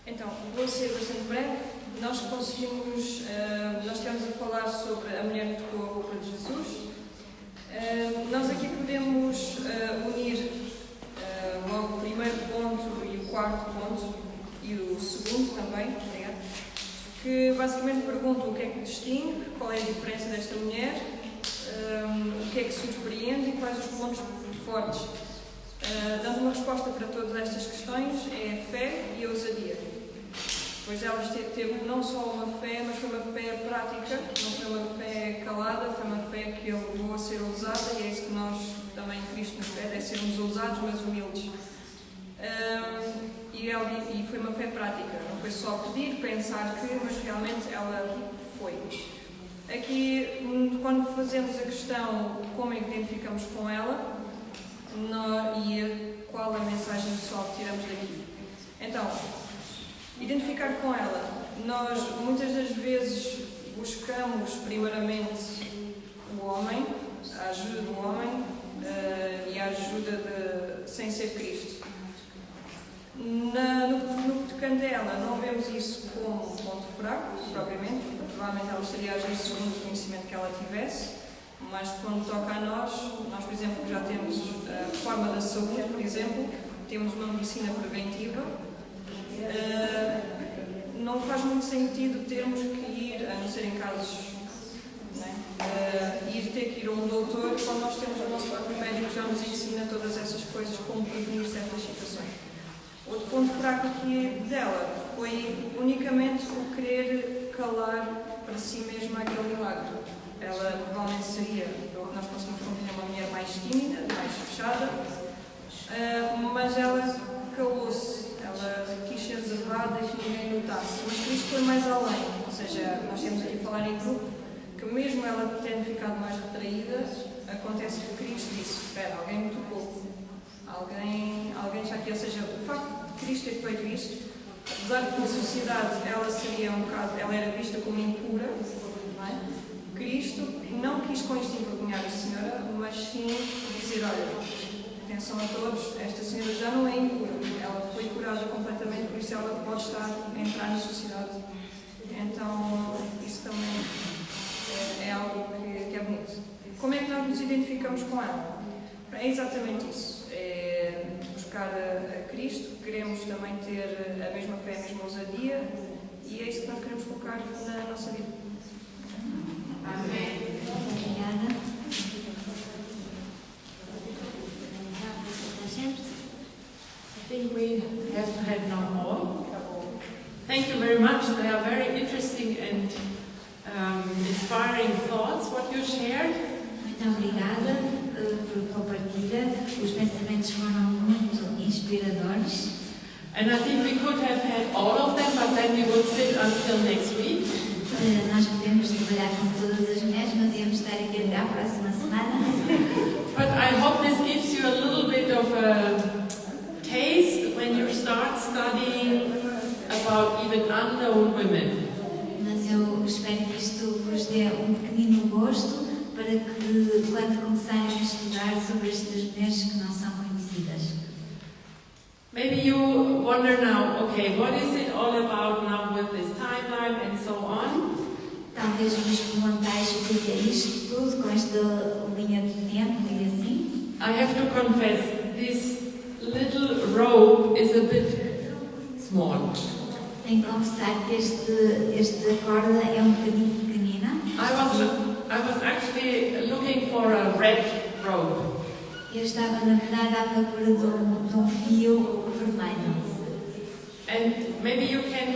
S10: Então, vou ser bastante breve. Nós estamos a falar sobre a mulher que tocou a roupa de Jesus. Nós aqui podemos unir logo o primeiro ponto e o quarto ponto, e o segundo também, que basicamente perguntam o que é que distingue, qual é a diferença desta mulher, o que é que se surpreende e quais os pontos fortes. Dando uma resposta para todas estas questões é a fé e a ousadia. Pois ela teve não só uma fé, mas foi uma fé prática, não foi uma fé calada, foi uma fé que ele levou a ser ousada, e é isso que nós também, Cristo nos pede, é sermos ousados, mas humildes. E foi uma fé prática, não foi só pedir, pensar que, mas realmente ela foi. Aqui, quando fazemos a questão como é que identificamos com ela, e qual a mensagem pessoal que tiramos daqui. Então, identificar com ela. Nós muitas das vezes buscamos primeiramente o homem, a ajuda do homem, e sem ser Cristo. No tocante a ela, não vemos isso como um ponto fraco, propriamente, porque provavelmente ela estaria a agir segundo o conhecimento que ela tivesse, mas quando toca a nós, por exemplo, já temos a reforma da saúde, por exemplo, temos uma medicina preventiva, não faz muito sentido termos que ir, a não ser em casos, ir ter que ir a um doutor quando nós temos o nosso próprio médico que já nos ensina todas essas coisas, como prevenir certas situações. Outro ponto fraco aqui dela foi unicamente o querer calar para si mesma aquele milagre. Ela provavelmente seria, nós conseguimos compreender, uma mulher mais tímida, mais fechada, mas ela calou-se, ela quis ser reservada e que ninguém notasse. Mas Cristo foi mais além, ou seja, nós temos aqui a falar em grupo, que mesmo ela tendo ficado mais retraída, acontece que Cristo disse: espera, alguém me tocou. Alguém está aqui, ou seja, o facto de Cristo ter feito isto, apesar de que na sociedade ela seria ela era vista como impura, não é? Cristo não quis com isto envergonhar a senhora, mas sim dizer: olha, atenção a todos, esta senhora já não é impura, ela foi curada completamente, por isso ela pode entrar na sociedade. Então, isso também é algo que é bonito. Como é que nós nos identificamos com ela? É exatamente isso. É buscar a Cristo, queremos também ter a mesma fé, a mesma ousadia, e é isso que nós queremos colocar na nossa vida.
S1: Amém. Obrigada.
S2: I think we have had now more. Thank you very much. They are very interesting and inspiring thoughts, what you shared.
S1: Muito obrigada por compartilhar. Os pensamentos foram muito inspiradores.
S2: And I think we could have had all of them, but then we would sit until next week.
S1: Nós podemos trabalhar com todas as mulheres, mas íamos estar aqui até à próxima semana.
S2: But I hope this gives you a little bit of a taste when you start studying about even unknown women.
S1: Mas eu espero que isto vos dê pequenino gosto para que, quando começarem a estudar sobre estas mulheres que não são conhecidas.
S2: Maybe you wonder now, okay, what is it all about now with this timeline and so on?
S1: Talvez vos perguntais o que é isto tudo, com esta linha de tempo e assim.
S2: I have to confess, this little rope is a bit small.
S1: Tenho que confessar que esta corda é bocadinho pequenina.
S2: I was actually looking for a red rope.
S1: Eu estava, na verdade, à procura de um fio vermelho.
S2: And maybe you can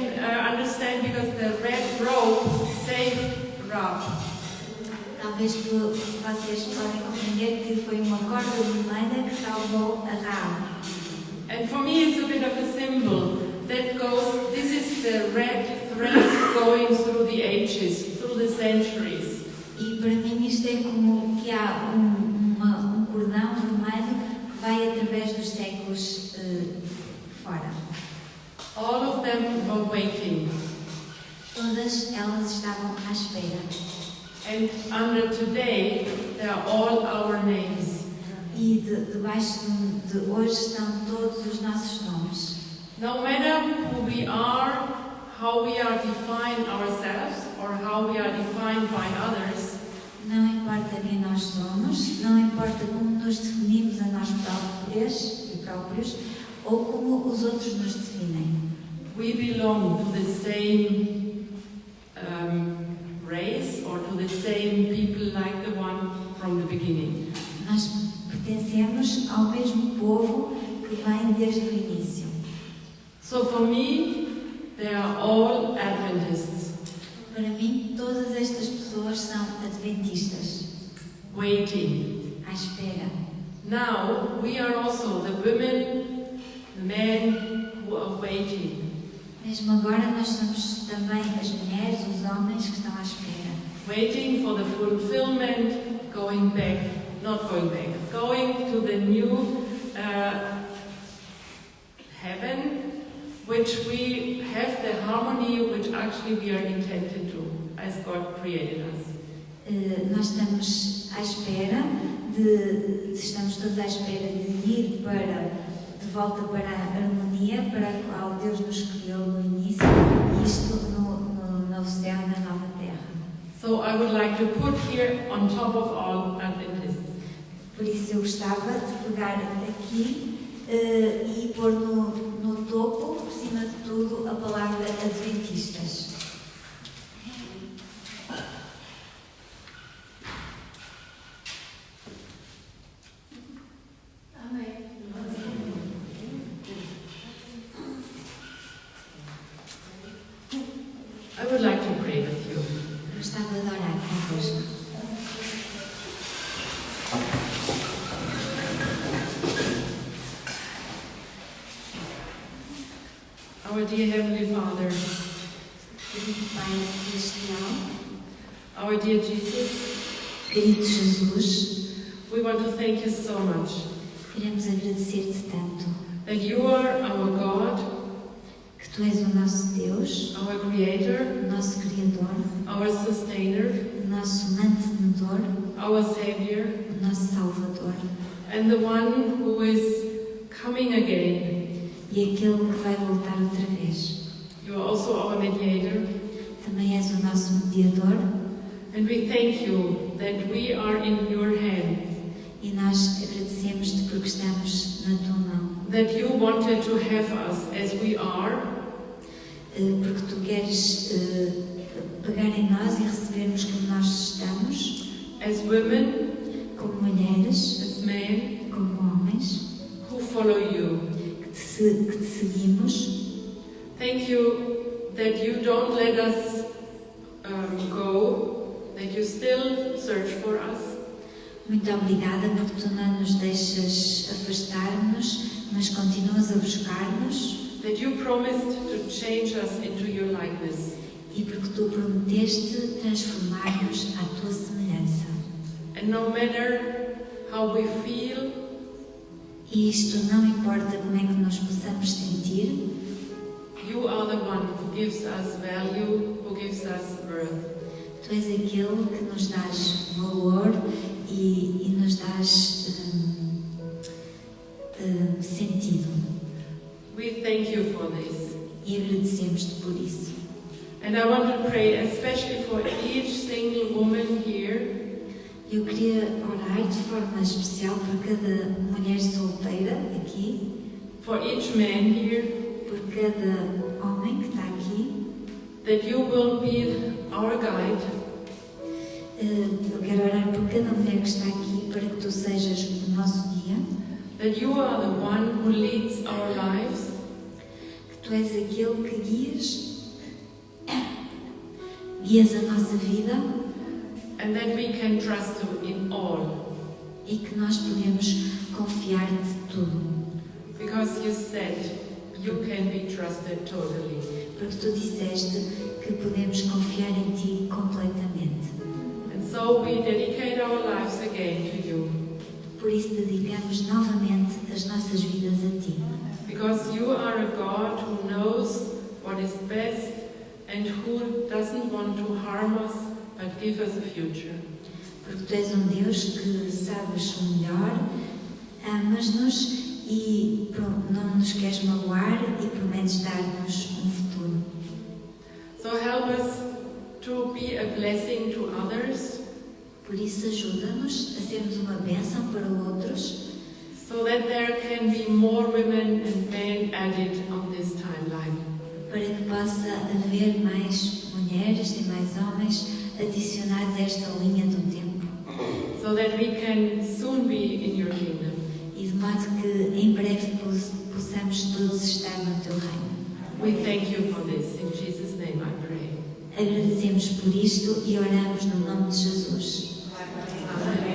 S2: understand because the red rope saved Rahab.
S1: Talvez vocês podem compreender que foi uma corda vermelha que salvou a Rahab.
S2: And for me it's a bit of a symbol that goes, this is the red thread going through the ages, through the centuries.
S1: E para mim isto é como que há cordão vermelho que vai através dos séculos fora.
S2: All of them were waiting.
S1: Todas elas estavam à espera.
S2: And under today, they are all our names.
S1: E debaixo de hoje estão todos os nossos nomes.
S2: No matter who we are, how we are defined ourselves, or how we are defined by others,
S1: não importa quem nós somos, não importa como nos definimos a nós próprios ou como os outros nos definem.
S2: we belong to the same race or to the same people like the one from the beginning.
S1: Nós pertencemos ao mesmo povo que vem desde o início.
S2: So for me, they are all Adventists.
S1: Para mim, todas estas pessoas são adventistas,
S2: Waiting.
S1: à espera.
S2: Now we are also the women, the men who are waiting.
S1: Mesmo agora, nós somos também as mulheres, os homens que estão à espera.
S2: Waiting for the fulfillment, going to the new heaven, which we have the harmony which actually we are intended to, as God created us.
S1: Nós estamos à espera estamos todos à espera de ir de volta para a harmonia para a qual Deus nos criou no início, isto no novo céu e na nova terra.
S2: So I would like to put here on top of all Adventists.
S1: Por isso eu gostava de pegar aqui e pôr no topo, por cima de tudo, a palavra adventistas.
S2: I would like to pray with you.
S1: Eu gostava de orar convosco.
S2: Our dear Heavenly Father,
S1: Querido Pai Celestial,
S2: our dear Jesus,
S1: querido Jesus,
S2: we want to thank you so much
S1: queremos agradecer-te tanto
S2: that you are our God,
S1: que Tu és o nosso Deus,
S2: our Creator,
S1: o nosso Criador,
S2: our Sustainer,
S1: o nosso mantenedor,
S2: our Savior,
S1: o nosso Salvador
S2: and the one who is coming again.
S1: e aquele que vai voltar outra vez.
S2: You are also our mediator,
S1: Também és o nosso mediador
S2: and we thank you that we are in your hand,
S1: e nós agradecemos-te porque estamos na Tua mão,
S2: that you wanted to have us as we are,
S1: porque Tu queres pegar em nós e recebermos como nós estamos,
S2: as women,
S1: como mulheres,
S2: as men,
S1: como homens,
S2: who follow you.
S1: que te seguimos.
S2: Thank you that you don't let us go, that you still search for us,
S1: Muito obrigada porque Tu não nos deixas afastar-nos, mas continuas a buscar-nos
S2: that you promised to change us into your likeness.
S1: e porque Tu prometeste transformar-nos à Tua semelhança.
S2: And no matter how we feel,
S1: E isto não importa como é que nós possamos sentir,
S2: you are the one who gives us value, who gives us worth.
S1: Tu és aquele que nos dás valor e nos dás sentido.
S2: We thank you for this.
S1: E agradecemos-te por isso.
S2: And I want to pray especially for each single woman here,
S1: Eu queria orar de forma especial por cada mulher solteira aqui,
S2: for each man here,
S1: por cada homem que está aqui.
S2: that you will be our guide,
S1: Eu quero orar por cada mulher que está aqui para que Tu sejas o nosso guia,
S2: that you are the one who leads our lives,
S1: que Tu és aquele que guias a nossa vida
S2: and that we can trust you in all.
S1: e que nós podemos confiar-te tudo.
S2: Because you said you can be trusted totally.
S1: Porque Tu disseste que podemos confiar em Ti completamente.
S2: And so we dedicate our lives again to you.
S1: Por isso dedicamos novamente as nossas vidas a Ti.
S2: Because you are a God who knows what is best and who doesn't want to harm us but give us a future.
S1: Porque Tu és um Deus que sabes o melhor, amas-nos e não nos queres magoar e prometes dar-nos um futuro.
S2: So help us to be a blessing to others,
S1: Por isso ajuda-nos a sermos uma bênção para outros,
S2: so that there can be more women and men added on this timeline.
S1: para que possa haver mais mulheres e mais homens adicionados a esta linha do tempo.
S2: So that we can soon be in your kingdom.
S1: E de modo que em breve possamos todos estar no Teu reino.
S2: We thank you for this. In Jesus' name I pray.
S1: Agradecemos por isto e oramos no nome de Jesus.
S2: Amen.